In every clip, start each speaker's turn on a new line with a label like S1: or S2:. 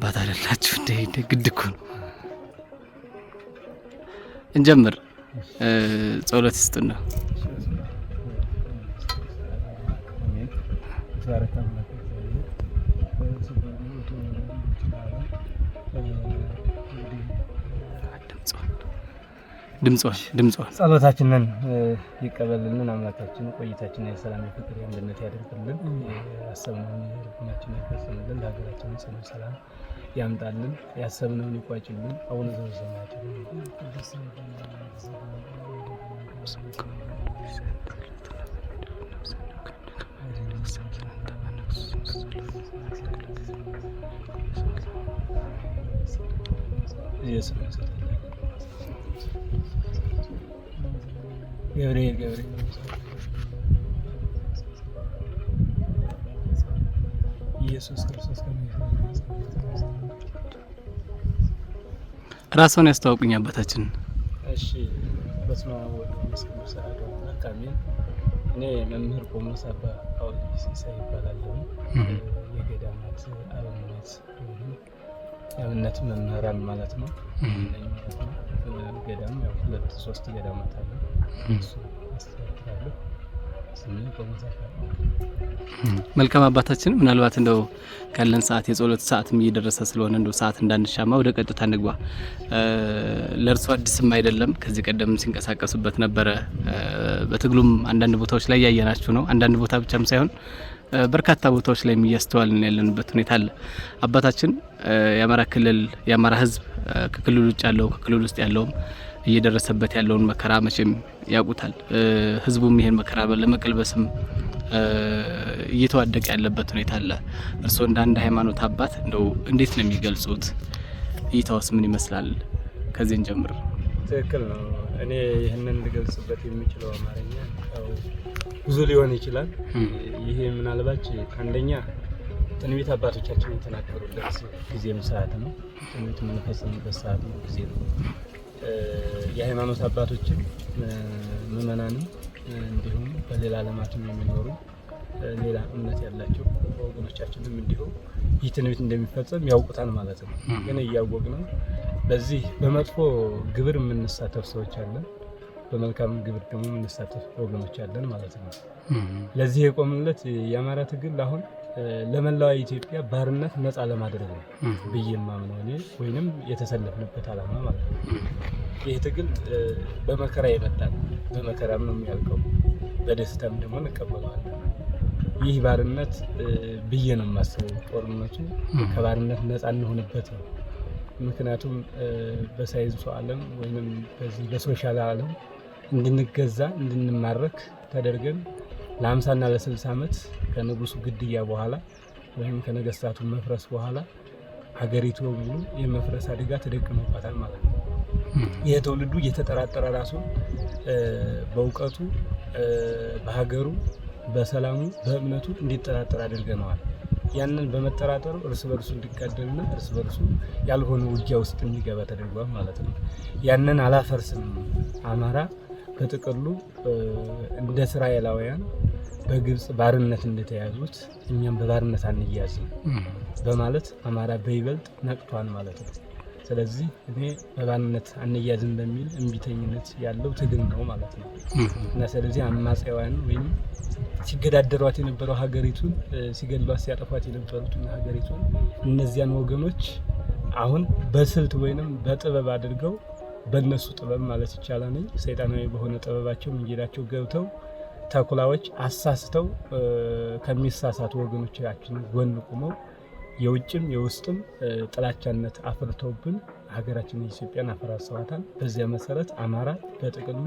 S1: አባት አይደላችሁ እንዴ? ግድ እኮ ነው። እንጀምር። ጸሎት ይስጥና። ድምጿን
S2: ጸሎታችንን ይቀበልልን አምላካችን። ቆይታችንን የሰላም የፍቅር የአንድነት ያደርግልን። ያሰብነውን ልቡናችንን ይፈጽምልን። ለሀገራችን ጽኑ ሰላም ያምጣልን። ያሰብነውን ይቋጭልን። አቡነ ዘበሰማያት ገብርኤል ኢየሱስ ክርስቶስ
S1: ራስዎን ያስተዋውቁኝ አባታችን።
S2: እሺ፣ በስመ አብ ወወልድ ወመንፈስ ቅዱስ አሐዱ አምላክ አሜን። እኔ መምህር ቆሞስ አባ ጳውሎስ ሲሳይ ይባላለሁ። የገዳማት አብነት መምህራን ማለት ነው። ገዳም ያው 2-3 ገዳማት አሉ።
S1: መልካም አባታችን፣ ምናልባት እንደው ካለን ሰዓት የጸሎት ሰዓትም እየደረሰ ስለሆነ እንደው ሰዓት እንዳንሻማ ወደ ቀጥታ እንግባ። ለእርሱ አዲስም አይደለም፣ ከዚህ ቀደም ሲንቀሳቀሱበት ነበረ። በትግሉም አንዳንድ ቦታዎች ላይ ያየናችሁ ነው። አንዳንድ ቦታ ብቻም ሳይሆን በርካታ ቦታዎች ላይ እያስተዋልን ያለንበት ሁኔታ አለ። አባታችን የአማራ ክልል የአማራ ሕዝብ ከክልል ውጭ ያለው ከክልል ውስጥ ያለውም እየደረሰበት ያለውን መከራ መቼም ያውቁታል። ሕዝቡም ይሄን መከራ ለመቀልበስም እየተዋደቀ ያለበት ሁኔታ አለ። እርስዎ እንደ አንድ ሃይማኖት አባት እንደው እንዴት ነው የሚገልጹት? እይታውስ ምን ይመስላል? ከዚህን ጀምር።
S2: ትክክል ነው። እኔ ይህንን ልገልጽበት የሚችለው አማርኛ ብዙ ሊሆን ይችላል። ይሄ ምናልባት አንደኛ ትንቢት አባቶቻችን የተናገሩለት ጊዜም ሰዓት ነው። ትንቢት የምንፈጽምበት ሰዓት ነው፣ ጊዜ ነው። የሃይማኖት አባቶችም ምዕመናንም እንዲሁም በሌላ ዓለማትም የሚኖሩ ሌላ እምነት ያላቸው ወገኖቻችንም እንዲሁ ይህ ትንቢት እንደሚፈጸም ያውቁታል ማለት ነው። ግን እያወቅነው በዚህ በመጥፎ ግብር የምንሳተፍ ሰዎች አለን፣ በመልካም ግብር ደግሞ የምንሳተፍ ወገኖች አለን ማለት ነው። ለዚህ የቆምንለት የአማራ ትግል አሁን ለመላው ኢትዮጵያ ባርነት ነፃ ለማድረግ ነው ብዬ የማምነው እኔ፣ ወይንም የተሰለፍንበት ዓላማ ማለት ነው። ይህ ትግል በመከራ የመጣ ነው፣ በመከራም ነው የሚያልቀው፣ በደስታም ደግሞ እንቀበለዋለን። ይህ ባርነት ብዬ ነው የማስበው። ጦርነቱ ከባርነት ነፃ እንሆንበት ነው። ምክንያቱም በሳይንሱ ዓለም ወይንም በዚህ በሶሻል ዓለም እንድንገዛ እንድንማረክ ተደርገን ለ50 እና ለ60 ዓመት ከንጉሱ ግድያ በኋላ ወይም ከነገስታቱ መፍረስ በኋላ ሀገሪቱ ሙሉ የመፍረስ አደጋ ተደቅኖባታል ማለት ነው። ይህ ትውልዱ እየተጠራጠረ ራሱ በእውቀቱ፣ በሀገሩ፣ በሰላሙ፣ በእምነቱ እንዲጠራጠር አድርገነዋል። ያንን በመጠራጠሩ እርስ በርሱ እንዲጋደልና እርስ በርሱ ያልሆነ ውጊያ ውስጥ እንዲገባ ተደርጓል ማለት ነው። ያንን አላፈርስም። አማራ በጥቅሉ እንደ እስራኤላውያን በግብጽ ባርነት እንደተያዙት እኛም በባርነት አንያዝም በማለት አማራ በይበልጥ ነቅቷል ማለት ነው። ስለዚህ እኔ በባርነት አንያዝም በሚል እምቢተኝነት ያለው ትግል ነው ማለት ነው። እና ስለዚህ አማጽያውያን ወይም ሲገዳደሯት የነበረው ሀገሪቱን ሲገድሏት ሲያጠፏት የነበሩትን ሀገሪቱን እነዚያን ወገኖች አሁን በስልት ወይንም በጥበብ አድርገው በእነሱ ጥበብ ማለት ይቻላል ሰይጣናዊ በሆነ ጥበባቸው መንገዳቸው ገብተው ተኩላዎች አሳስተው ከሚሳሳቱ ወገኖቻችን ጎን ቆመው የውጭም የውስጥም ጥላቻነት አፍርተውብን ሀገራችን ኢትዮጵያን አፈራርሰዋታል። በዚያ መሰረት አማራ በጥቅሉ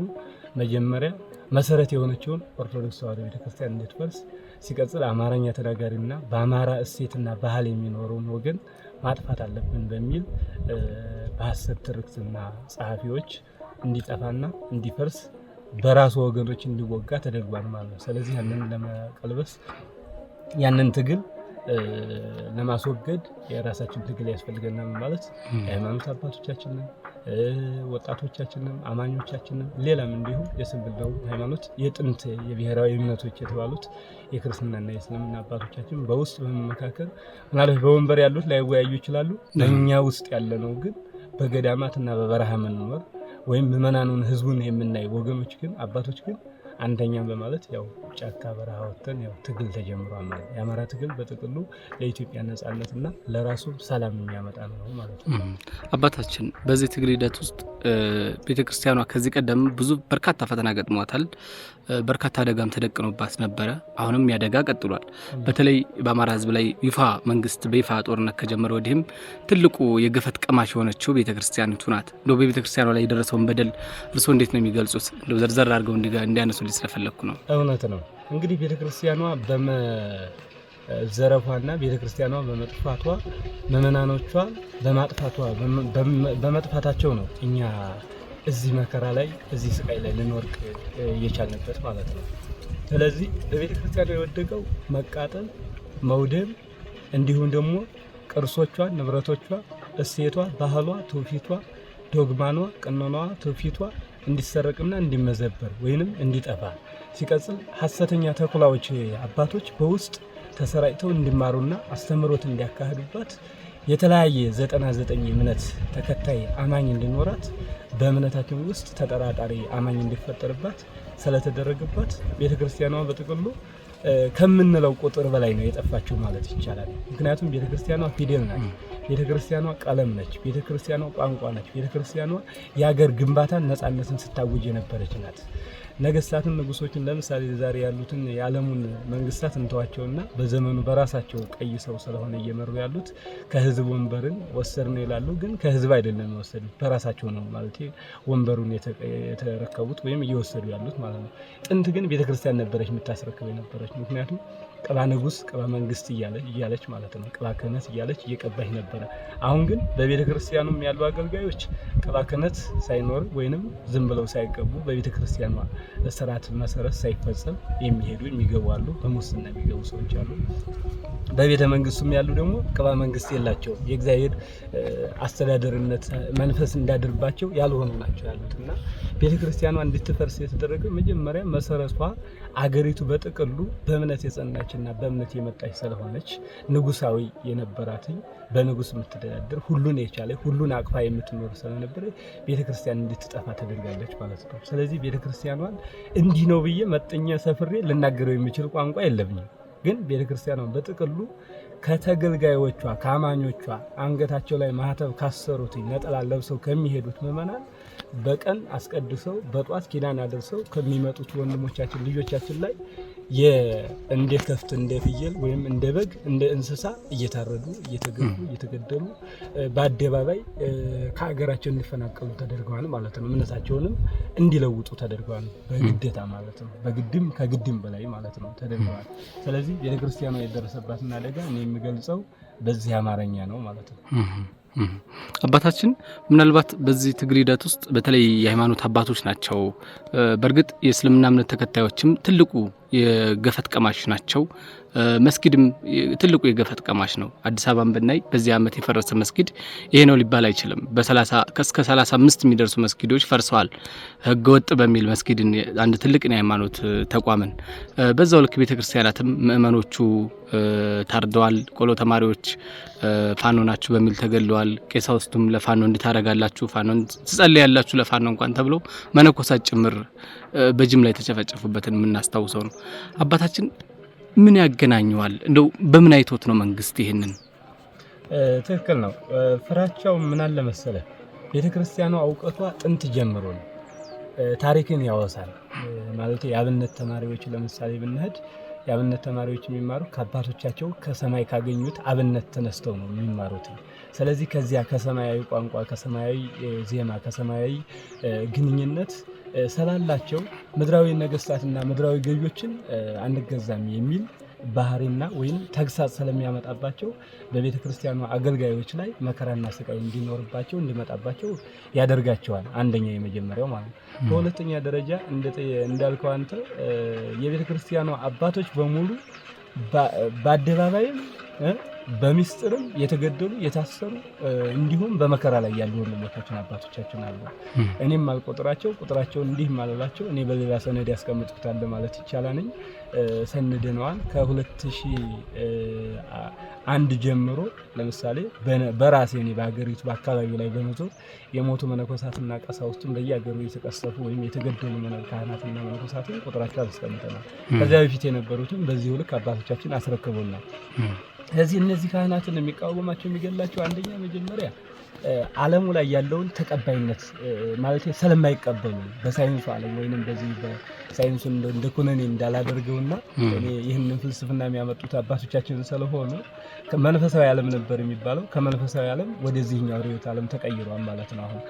S2: መጀመሪያ መሰረት የሆነችውን ኦርቶዶክስ ተዋሕዶ ቤተክርስቲያን እንድትፈርስ ሲቀጥል አማርኛ ተናጋሪና በአማራ እሴትና ባህል የሚኖረውን ወገን ማጥፋት አለብን በሚል በሐሰት ትርክትና ጸሐፊዎች እንዲጠፋና እንዲፈርስ በራሱ ወገኖች እንዲወጋ ተደርጓል ማለት ነው። ስለዚህ ያንን ለመቀልበስ ያንን ትግል ለማስወገድ የራሳችን ትግል ያስፈልገናል ማለት የሃይማኖት አባቶቻችንን ወጣቶቻችንን አማኞቻችንን ሌላም እንዲሁ የስንብላው ሃይማኖት የጥንት የብሔራዊ እምነቶች የተባሉት የክርስትናና የእስልምና አባቶቻችን በውስጥ በመመካከል ማለት በወንበር ያሉት ላይወያዩ ይችላሉ። ለኛ ውስጥ ያለነው ግን በገዳማትና በበረሃ መኖር ወይም ምዕመናኑን ህዝቡን የምናይ ወገኖች ግን አባቶች ግን አንደኛም በማለት ያው ጫካ በረሃ ወጥተን ያው ትግል ተጀምሯል ማለት የአማራ ትግል በጥቅሉ ለኢትዮጵያ ነጻነትና ለራሱ ሰላም የሚያመጣ ነው ማለት ነው።
S1: አባታችን በዚህ ትግል ሂደት ውስጥ ቤተክርስቲያኗ ከዚህ ቀደም ብዙ በርካታ ፈተና ገጥሟታል። በርካታ አደጋም ተደቅኖባት ነበረ። አሁንም ያደጋ ቀጥሏል። በተለይ በአማራ ህዝብ ላይ ይፋ መንግስት በይፋ ጦርነት ከጀመረ ወዲህም ትልቁ የገፈት ቀማሽ የሆነችው ቤተክርስቲያኒቱ ናት። እንደው በቤተክርስቲያኗ ላይ የደረሰውን በደል እርስዎ እንዴት ነው የሚገልጹት? እንደው ዘርዘር አድርገው እንዲያነሱ ስለፈለኩ ነው።
S2: እውነት ነው። እንግዲህ ቤተክርስቲያኗ በመዘረፏና ቤተክርስቲያኗ በመጥፋቷ ምዕመናኖቿ በመጥፋታቸው ነው እኛ እዚህ መከራ ላይ እዚህ ስቃይ ላይ ልንወርቅ የቻልንበት ማለት ነው። ስለዚህ በቤተክርስቲያኗ የወደቀው መቃጠል፣ መውደም እንዲሁም ደግሞ ቅርሶቿ፣ ንብረቶቿ፣ እሴቷ፣ ባህሏ፣ ትውፊቷ፣ ዶግማኗ፣ ቀኖናዋ፣ ትውፊቷ እንዲሰረቅና እንዲመዘበር ወይንም እንዲጠፋ ሲቀጥል ሐሰተኛ ተኩላዎች አባቶች በውስጥ ተሰራጭተው እንዲማሩና አስተምሮት እንዲያካሂዱባት የተለያየ 99 እምነት ተከታይ አማኝ እንዲኖራት በእምነታችን ውስጥ ተጠራጣሪ አማኝ እንዲፈጠርባት ስለተደረገባት ቤተክርስቲያኗ በጥቅሉ ከምንለው ቁጥር በላይ ነው የጠፋችው ማለት ይቻላል። ምክንያቱም ቤተክርስቲያኗ ፊደል ናት፣ ቤተክርስቲያኗ ቀለም ነች፣ ቤተክርስቲያኗ ቋንቋ ነች፣ ቤተክርስቲያኗ የሀገር ግንባታን ነጻነትን ስታውጅ የነበረች ናት። ነገስታትን ንጉሶችን ለምሳሌ ዛሬ ያሉትን የዓለሙን መንግስታት እንተዋቸውና በዘመኑ በራሳቸው ቀይ ሰው ስለሆነ እየመሩ ያሉት ከህዝብ ወንበርን ወሰድነው ይላሉ። ግን ከህዝብ አይደለም የወሰዱት በራሳቸው ነው ማለት ወንበሩን የተረከቡት ወይም እየወሰዱ ያሉት ማለት ነው። ጥንት ግን ቤተክርስቲያን ነበረች የምታስረክብ የነበረች። ምክንያቱም ቅባ ንጉስ ቅባ መንግስት እያለች ማለት ነው ቅባ ክህነት እያለች እየቀባች ነበረ። አሁን ግን በቤተክርስቲያኑም ያሉ አገልጋዮች ቅባ ክህነት ሳይኖር ወይንም ዝም ብለው ሳይቀቡ በቤተክርስቲያኗ ስርዓት መሰረት ሳይፈጸም የሚሄዱ የሚገቡ አሉ። በሙስና የሚገቡ ሰዎች አሉ። በቤተ መንግስቱም ያሉ ደግሞ ቅባ መንግስት የላቸውም። የእግዚአብሔር አስተዳደርነት መንፈስ እንዳድርባቸው ያልሆኑ ናቸው ያሉት እና ቤተክርስቲያኗ እንድትፈርስ የተደረገው መጀመሪያ መሰረቷ አገሪቱ በጥቅሉ በእምነት የጸናችና በእምነት የመጣች ስለሆነች ንጉሳዊ የነበራትኝ በንጉስ የምትተዳደር ሁሉን የቻለ ሁሉን አቅፋ የምትኖር ስለነበረ ቤተክርስቲያን እንድትጠፋ ተደርጋለች ማለት ነው። ስለዚህ ቤተክርስቲያኗን እንዲህ ነው ብዬ መጠኛ ሰፍሬ ልናገረው የሚችል ቋንቋ የለብኝም። ግን ቤተክርስቲያኗን በጥቅሉ ከተገልጋዮቿ ከአማኞቿ አንገታቸው ላይ ማህተብ ካሰሩት ነጠላ ለብሰው ከሚሄዱት ምዕመናን በቀን አስቀድሰው በጧት ኪዳን አድርሰው ከሚመጡት ወንድሞቻችን ልጆቻችን ላይ እንደ ከፍት እንደ ፍየል ወይም እንደ በግ እንደ እንስሳ እየታረዱ እየተገፉ እየተገደሉ በአደባባይ ከሀገራቸው እንዲፈናቀሉ ተደርገዋል ማለት ነው። እምነታቸውንም እንዲለውጡ ተደርገዋል በግዴታ ማለት ነው። በግድም ከግድም በላይ ማለት ነው ተደርገዋል። ስለዚህ ቤተክርስቲያኗ የደረሰባትን አደጋ እኔ የሚገልጸው በዚህ አማርኛ ነው ማለት ነው።
S1: አባታችን ምናልባት በዚህ ትግል ሂደት ውስጥ በተለይ የሃይማኖት አባቶች ናቸው። በእርግጥ የእስልምና እምነት ተከታዮችም ትልቁ የገፈት ቀማሽ ናቸው። መስጊድም ትልቁ የገፈት ቀማሽ ነው። አዲስ አበባን ብናይ በዚህ ዓመት የፈረሰ መስጊድ ይሄ ነው ሊባል አይችልም። እስከ 35 የሚደርሱ መስጊዶች ፈርሰዋል። ህገወጥ በሚል መስጊድን አንድ ትልቅ የሃይማኖት ተቋምን በዛው ልክ ቤተክርስቲያናትም ምእመኖቹ ታርደዋል። ቆሎ ተማሪዎች ፋኖ ናችሁ በሚል ተገለዋል። ቄሳውስቱም ለፋኖ እንድታረጋላችሁ ፋኖን ትጸልያላችሁ ለፋኖ እንኳን ተብሎ መነኮሳት ጭምር በጅምላ የተጨፈጨፉበትን የምናስታውሰው ነው። አባታችን ምን ያገናኘዋል? እንደው በምን አይቶት ነው መንግስት ይሄንን?
S2: ትክክል ነው። ፍራቻው ምን አለ መሰለ ቤተክርስቲያኗ እውቀቷ ጥንት ጀምሮ ነው ታሪክን ያወሳል ማለት የአብነት ተማሪዎች ለምሳሌ ብንሄድ የአብነት ተማሪዎች የሚማሩ ከአባቶቻቸው ከሰማይ ካገኙት አብነት ተነስተው ነው የሚማሩት። ስለዚህ ከዚያ ከሰማያዊ ቋንቋ ከሰማያዊ ዜማ ከሰማያዊ ግንኙነት ስላላቸው ምድራዊ ነገስታትና ምድራዊ ገዢዎችን አንገዛም የሚል ባህሪና ወይም ተግሳጽ ስለሚያመጣባቸው በቤተ ክርስቲያኗ አገልጋዮች ላይ መከራና ስቃይ እንዲኖርባቸው እንዲመጣባቸው ያደርጋቸዋል። አንደኛ የመጀመሪያው ማለት ነው። በሁለተኛ ደረጃ እንዳልከው አንተ የቤተ ክርስቲያኗ አባቶች በሙሉ በአደባባይም በሚስጥርም የተገደሉ የታሰሩ እንዲሁም በመከራ ላይ ያሉ ወንድሞቻችን አባቶቻችን አሉ። እኔም አልቆጥራቸው ቁጥራቸውን እንዲህ ማለላቸው እኔ በሌላ ሰነድ ያስቀምጡታል ማለት ይቻላል። ሰንደነዋል ከ2001 ጀምሮ ለምሳሌ በራሴ እኔ በሀገሪቱ በአካባቢው ላይ በመዞር የሞቱ መነኮሳትና ቀሳውስቱን በየሀገሩ የተቀሰፉ ወይም የተገደሉ ካህናትና መነኮሳትን ቁጥራቸው አስቀምጠናል። ከዚያ በፊት የነበሩትም በዚሁ ልክ አባቶቻችን አስረክቦናል። ስለዚህ እነዚህ ካህናትን የሚቃወማቸው የሚገላቸው አንደኛ መጀመሪያ ዓለሙ ላይ ያለውን ተቀባይነት ማለት ስለማይቀበሉ በሳይንሱ ዓለም ወይንም በዚህ በሳይንሱ እንደ ኩነኔ እንዳላደርገውና እኔ ይህንን ፍልስፍና የሚያመጡት አባቶቻችን ስለሆኑ መንፈሳዊ ዓለም ነበር የሚባለው ከመንፈሳዊ ዓለም ወደዚህኛው ርዕዮተ ዓለም ተቀይሯል ማለት ነው። አሁን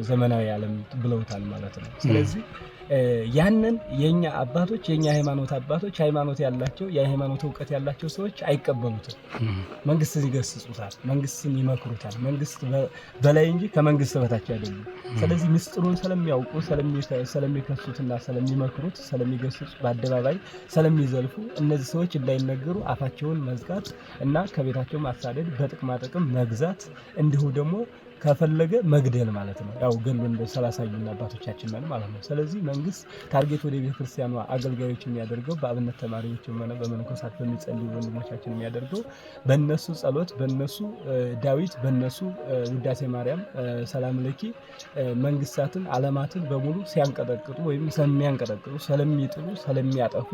S2: ዘመናዊ ዓለም ብለውታል ማለት ነው። ስለዚህ ያንን የኛ አባቶች የኛ ሃይማኖት አባቶች ሃይማኖት ያላቸው የሃይማኖት ዕውቀት ያላቸው ሰዎች አይቀበሉትም። መንግስትን ይገስጹታል፣ መንግስትን ይመክሩታል። መንግስት በላይ እንጂ ከመንግስት በታች አይደለም። ስለዚህ ምስጢሩን ስለሚያውቁ ስለሚከሱትና ስለሚመክሩት ስለሚገስጹ በአደባባይ ስለሚዘልፉ እነዚህ ሰዎች እንዳይነገሩ አፋቸውን መዝጋት እና ከቤታቸው ማሳደድ፣ በጥቅማ ጥቅም መግዛት እንዲሁ ደግሞ ከፈለገ መግደል ማለት ነው። ያው ገሎ እንደ 30 አባቶቻችን ነን ማለት ነው። ስለዚህ መንግስት ታርጌት ወደ ቤተክርስቲያኗ አገልጋዮች የሚያደርገው በአብነት ተማሪዎች ሆነ በመነኮሳት በሚጸልዩ ወንድሞቻችን የሚያደርገው በእነሱ ጸሎት፣ በእነሱ ዳዊት፣ በእነሱ ውዳሴ ማርያም፣ ሰላም ለኪ መንግስታትን ዓለማትን በሙሉ ሲያንቀጠቅጡ ወይም ስለሚያንቀጠቅጡ ስለሚጥሉ ስለሚያጠፉ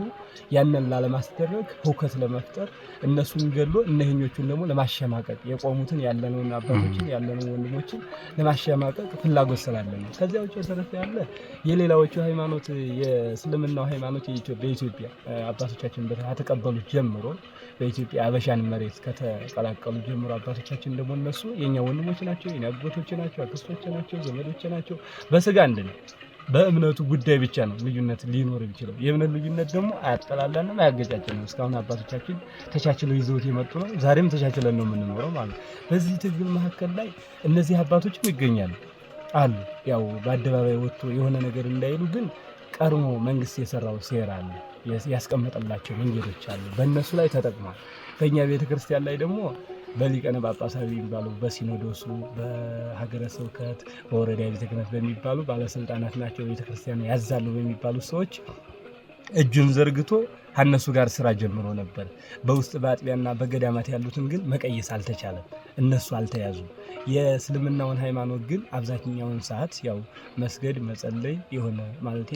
S2: ያንን ላለማስደረግ ሁከት ለመፍጠር እነሱን ገሎ እነህኞቹን ደግሞ ለማሸማቀቅ የቆሙትን ያለነውን አባቶችን ያለነውን ወንድሞችን ለማሸማቀቅ ፍላጎት ስላለ ነው። ከዚያ ውጭ የተረፈ ያለ የሌላዎቹ ሃይማኖት የእስልምናው ሃይማኖት በኢትዮጵያ አባቶቻችን ከተቀበሉት ጀምሮ በኢትዮጵያ አበሻን መሬት ከተቀላቀሉ ጀምሮ አባቶቻችን ደግሞ እነሱ የኛ ወንድሞች ናቸው፣ የኛ አጎቶች ናቸው፣ አክስቶች ናቸው፣ ዘመዶች ናቸው። በስጋ አንድ ነው። በእምነቱ ጉዳይ ብቻ ነው ልዩነት ሊኖር የሚችለው። የእምነት ልዩነት ደግሞ አያጠላላንም፣ አያገጫጭንም። እስካሁን አባቶቻችን ተቻችለው ይዘውት የመጡ ነው። ዛሬም ተቻችለን ነው የምንኖረው ማለት ነው። በዚህ ትግል መካከል ላይ እነዚህ አባቶችም ይገኛሉ አሉ። ያው በአደባባይ ወጥቶ የሆነ ነገር እንዳይሉ ግን ቀድሞ መንግስት የሰራው ሴራ አለ፣ ያስቀመጠላቸው መንገዶች አሉ። በእነሱ ላይ ተጠቅሟል። በእኛ ቤተክርስቲያን ላይ ደግሞ በሊቀነ ጳጳሳት የሚባሉ በሲኖዶሱ በሀገረ ስብከት በወረዳ ቤተ ክህነት በሚባሉ ባለስልጣናት ናቸው ቤተክርስቲያን ያዛሉ በሚባሉ ሰዎች እጁን ዘርግቶ ከነሱ ጋር ስራ ጀምሮ ነበር። በውስጥ በአጥቢያና በገዳማት ያሉትን ግን መቀየስ አልተቻለም። እነሱ አልተያዙም። የእስልምናውን ሃይማኖት ግን አብዛኛውን ሰዓት ያው መስገድ መጸለይ የሆነ ማለት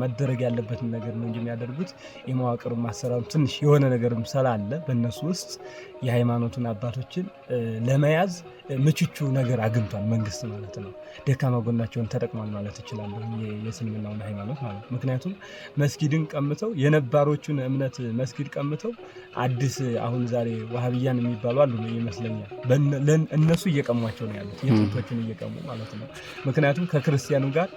S2: መደረግ ያለበትን ነገር ነው እንጂ የሚያደርጉት የመዋቅሩ ማሰራሩ ትንሽ የሆነ ነገርም ስላለ በእነሱ ውስጥ የሃይማኖቱን አባቶችን ለመያዝ ምቹ ነገር አግኝቷል መንግስት ማለት ነው። ደካማ ጎናቸውን ተጠቅሟል ማለት ይችላል የእስልምናውን ሃይማኖት ማለት። ምክንያቱም መስጊድን ቀምተው የነባሮቹን እምነት መስጊድ ቀምተው አዲስ አሁን ዛሬ ዋሃብያን የሚባሉ አሉ ይመስለኛል እነሱ እየቀሟቸው ነው ያሉት የጥንቶችን እየቀሙ ማለት ነው። ምክንያቱም ከክርስቲያኑ ጋር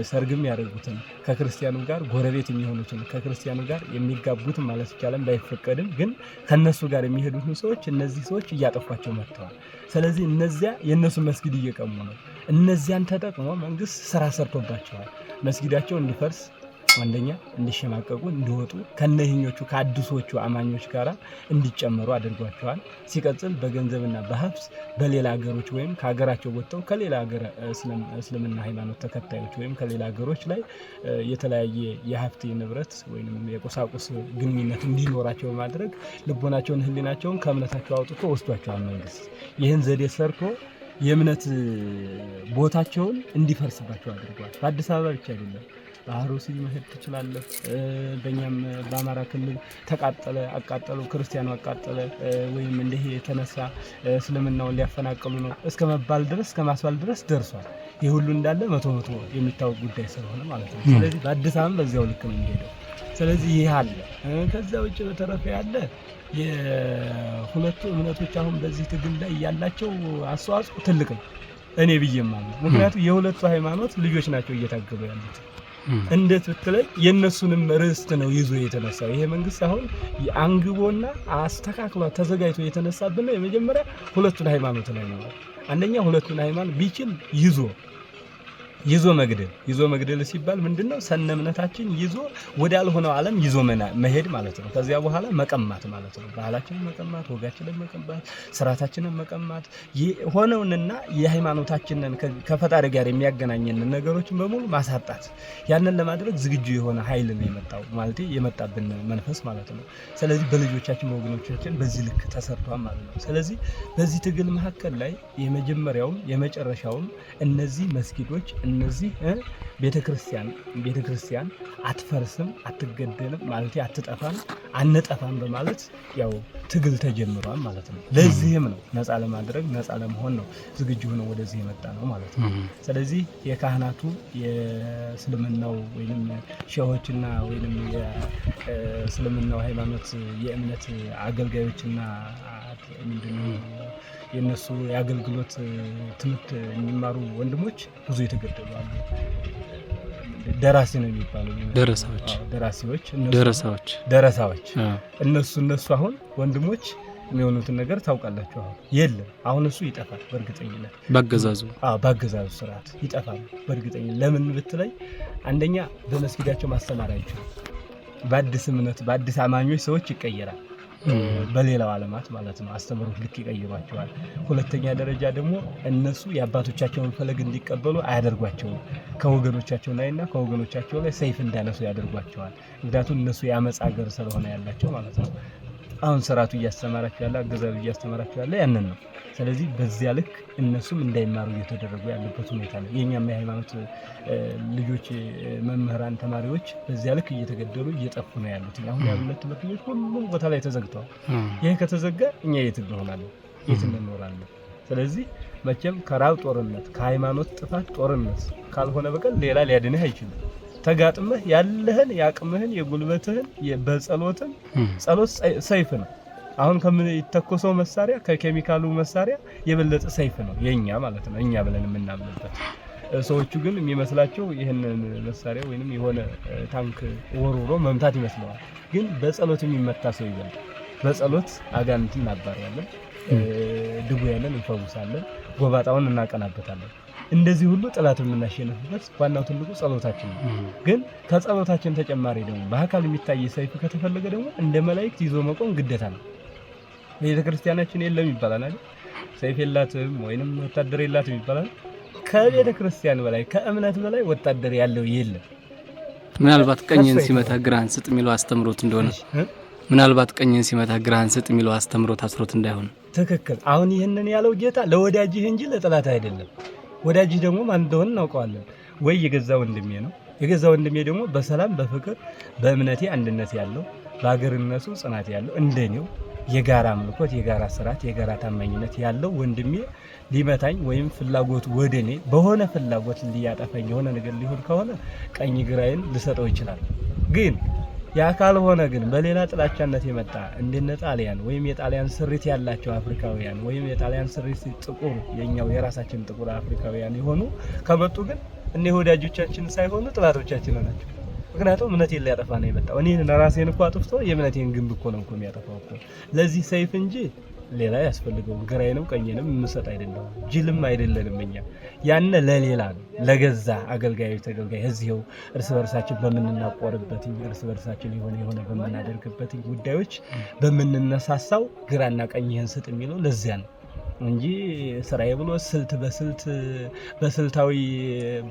S2: ሰርግም ያደርጉትን ከክርስቲያኑ ጋር ጎረቤት የሚሆኑትን ከክርስቲያኑ ጋር የሚጋቡትን ማለት ይቻላል ባይፈቀድም ግን ከነሱ ጋር የሚሄዱትን ሰዎች እነዚህ ሰዎች እያጠፏቸው መጥተዋል። ስለዚህ እነዚያ የነሱ መስጊድ እየቀሙ ነው። እነዚያን ተጠቅሞ መንግስት ስራ ሰርቶባቸዋል። መስጊዳቸው እንዲፈርስ አንደኛ እንዲሸማቀቁ እንዲወጡ ከነህኞቹ ከአዲሶቹ አማኞች ጋር እንዲጨመሩ አድርጓቸዋል። ሲቀጥል በገንዘብና በሀብት በሌላ ሀገሮች ወይም ከሀገራቸው ወጥተው ከሌላ ሀገር እስልምና ሃይማኖት ተከታዮች ወይም ከሌላ ሀገሮች ላይ የተለያየ የሀብት ንብረት ወይም የቁሳቁስ ግንኙነት እንዲኖራቸው ማድረግ ልቦናቸውን ህሊናቸውን ከእምነታቸው አውጥቶ ወስዷቸዋል። መንግስት ይህን ዘዴ ሰርቶ የእምነት ቦታቸውን እንዲፈርስባቸው አድርጓል። በአዲስ አበባ ብቻ አይደለም በአሮሲ መሄድ ትችላለህ። በእኛም በአማራ ክልል ተቃጠለ አቃጠሉ ክርስቲያኑ አቃጠለ ወይም እንደሄ የተነሳ እስልምናውን ሊያፈናቅሉ ነው እስከ መባል ድረስ እስከ ማስባል ድረስ ደርሷል። ይህ ሁሉ እንዳለ መቶ የሚታወቅ ጉዳይ ስለሆነ ማለት ነው። ስለዚህ በአዲስ አበባ በዚያው ልክ ነው የሚሄደው። ስለዚህ ይህ አለ። ከዛ ውጭ በተረፈ ያለ የሁለቱ እምነቶች አሁን በዚህ ትግል ላይ ያላቸው አስተዋጽኦ ትልቅ ነው እኔ ብዬም ማለት። ምክንያቱም የሁለቱ ሃይማኖት ልጆች ናቸው እየታገሉ ያሉት። እንዴት ብትለኝ የነሱንም ርስት ነው ይዞ የተነሳው ይሄ መንግስት። አሁን አንግቦና አስተካክሎ ተዘጋጅቶ የተነሳብን የመጀመሪያ ሁለቱን ሃይማኖት ላይ ነው። አንደኛ ሁለቱን ሃይማኖት ቢችል ይዞ ይዞ መግደል ሲባል ምንድነው? ሰነ እምነታችን ይዞ ወዳልሆነው ዓለም ይዞ መሄድ ማለት ነው። ከዚያ በኋላ መቀማት ማለት ነው። ባህላችንን መቀማት፣ ወጋችንን መቀማት፣ ስርዓታችንን መቀማት የሆነውንና የሃይማኖታችንን ከፈጣሪ ጋር የሚያገናኘን ነገሮችን በሙሉ ማሳጣት። ያንን ለማድረግ ዝግጁ የሆነ ኃይል ነው የመጣው ማለት የመጣብን መንፈስ ማለት ነው። ስለዚህ በልጆቻችን በወገኖቻችን በዚህ ልክ ተሰርቷል ማለት ነው። ስለዚህ በዚህ ትግል መካከል ላይ የመጀመሪያውም የመጨረሻውም እነዚህ መስጊዶች እነዚህ ቤተክርስቲያን አትፈርስም፣ አትገደልም ማለት አትጠፋም፣ አንጠፋም በማለት ያው ትግል ተጀምሯል ማለት ነው። ለዚህም ነው ነፃ ለማድረግ ነፃ ለመሆን ነው ዝግጁ ሆነው ወደዚህ የመጣ ነው ማለት ነው። ስለዚህ የካህናቱ የእስልምናው ወይንም ሸሆችና ወይንም የእስልምናው ሃይማኖት የእምነት አገልጋዮችና ምንድነው የነሱ የአገልግሎት ትምህርት የሚማሩ ወንድሞች ብዙ የተገደሉ አሉ። ደራሲ ነው የሚባለው ደረሳዎች እነሱ አሁን ወንድሞች የሚሆኑትን ነገር ታውቃላችሁ። አሁን የለም አሁን እሱ ይጠፋል በእርግጠኝነት ባገዛዙ ስርዓት ይጠፋል በእርግጠኝነት። ለምን ብትለይ አንደኛ በመስጊዳቸው ማስተማር አይችሉም። በአዲስ እምነት በአዲስ አማኞች ሰዎች ይቀየራል። በሌላው ዓለማት ማለት ነው አስተምሮት ልክ ይቀይሯቸዋል። ሁለተኛ ደረጃ ደግሞ እነሱ የአባቶቻቸውን ፈለግ እንዲቀበሉ አያደርጓቸውም። ከወገኖቻቸው ላይ ሰይፍ እንዳነሱ ያደርጓቸዋል። ምክንያቱም እነሱ የአመፅ ሀገር ስለሆነ ያላቸው ማለት ነው። አሁን ስርዓቱ እያስተማራቸው ያለ አገዛዙ እያስተማራቸው ያለ ያንን ነው። ስለዚህ በዚያ ልክ እነሱም እንዳይማሩ እየተደረጉ ያለበት ሁኔታ ነው። የኛም የሃይማኖት ልጆች መምህራን ተማሪዎች በዚያ ልክ እየተገደሉ እየጠፉ ነው ያሉት። አሁን ያሉት ትምህርት ቤት ሁሉም ቦታ ላይ ተዘግተዋል። ይሄ ከተዘጋ እኛ የት እንሆናለን? የት እንኖራለን? ስለዚህ መቼም ከራብ ጦርነት ከሃይማኖት ጥፋት ጦርነት ካልሆነ በቀር ሌላ ሊያድንህ አይችልም። ተጋጥመህ ያለህን ያቅምህን የጉልበትህን በጸሎትም ጸሎት ሰይፍ ነው። አሁን ከሚተኮሰው መሳሪያ ከኬሚካሉ መሳሪያ የበለጠ ሰይፍ ነው የኛ ማለት ነው። እኛ ብለን የምናምንበት ሰዎቹ ግን የሚመስላቸው ይሄንን መሳሪያ ወይንም የሆነ ታንክ ወርውሮ መምታት ይመስለዋል። ግን በጸሎት የሚመታ ሰው ይበልጣል። በጸሎት አጋንንትን እናባራለን፣ ድውያንን እንፈውሳለን፣ ጎባጣውን እናቀናበታለን። እንደዚህ ሁሉ ጠላት የምናሸንፍበት ዋናው ትልቁ ጸሎታችን ነው። ግን ከጸሎታችን ተጨማሪ ደግሞ በአካል የሚታይ ሰይፍ ከተፈለገ ደግሞ እንደ መላእክት ይዞ መቆም ግዴታ ነው። ቤተክርስቲያናችን የለም ይባላል አይደል? ሰይፍ የላትም ወይንም ወታደር የላትም ይባላል። ከቤተክርስቲያን በላይ ከእምነት በላይ ወታደር ያለው የለም።
S1: ምናልባት ቀኝን ሲመታ ግራህን ስጥ የሚለው አስተምሮት እንደሆነ ምናልባት ቀኝን ሲመታ ግራህን ስጥ የሚለው አስተምሮት አስሮት እንዳይሆን
S2: ትክክል። አሁን ይህንን ያለው ጌታ ለወዳጅህ እንጂ ለጠላት አይደለም። ወዳጅህ ደግሞ ማን እንደሆነ እናውቀዋለን። ወይ የገዛ ወንድሜ ነው። የገዛ ወንድሜ ደግሞ በሰላም በፍቅር በእምነቴ አንድነት ያለው በአገርነቱ ጽናት ያለው እንደኔው የጋራ አምልኮት የጋራ ስርዓት የጋራ ታማኝነት ያለው ወንድሜ ሊመታኝ ወይም ፍላጎት ወደኔ በሆነ ፍላጎት ሊያጠፋኝ የሆነ ነገር ሊሆን ከሆነ ቀኝ ግራዬን ልሰጠው ይችላል። ግን ያ ካልሆነ ግን በሌላ ጥላቻነት የመጣ እንደነ ጣሊያን ወይም የጣሊያን ስሪት ያላቸው አፍሪካውያን ወይም የጣሊያን ስሪት ጥቁር የኛው የራሳችን ጥቁር አፍሪካውያን የሆኑ ከመጡ ግን እኔ ወዳጆቻችን ሳይሆኑ ጥላቶቻችን ናቸው። ምክንያቱም እምነቴን ሊያጠፋ ነው የመጣው። እኔ ራሴን እኮ አጥፍቶ የእምነቴን ግንብ እኮ ነው የሚያጠፋው እኮ። ለዚህ ሰይፍ እንጂ ሌላ ያስፈልገው ግራዬንም ቀኝንም የምሰጥ አይደለም። ጅልም አይደለንም እኛ። ያነ ለሌላ ነው ለገዛ አገልጋዮች ተገልጋይ እዚህው እርስ በርሳችን በምንናቆርበት እርስ በርሳችን የሆነ በምናደርግበት ጉዳዮች በምንነሳሳው ግራና ቀኝ ይህን ስጥ የሚለው ለዚያ ነው እንጂ ስራዬ ብሎ ስልት በስልታዊ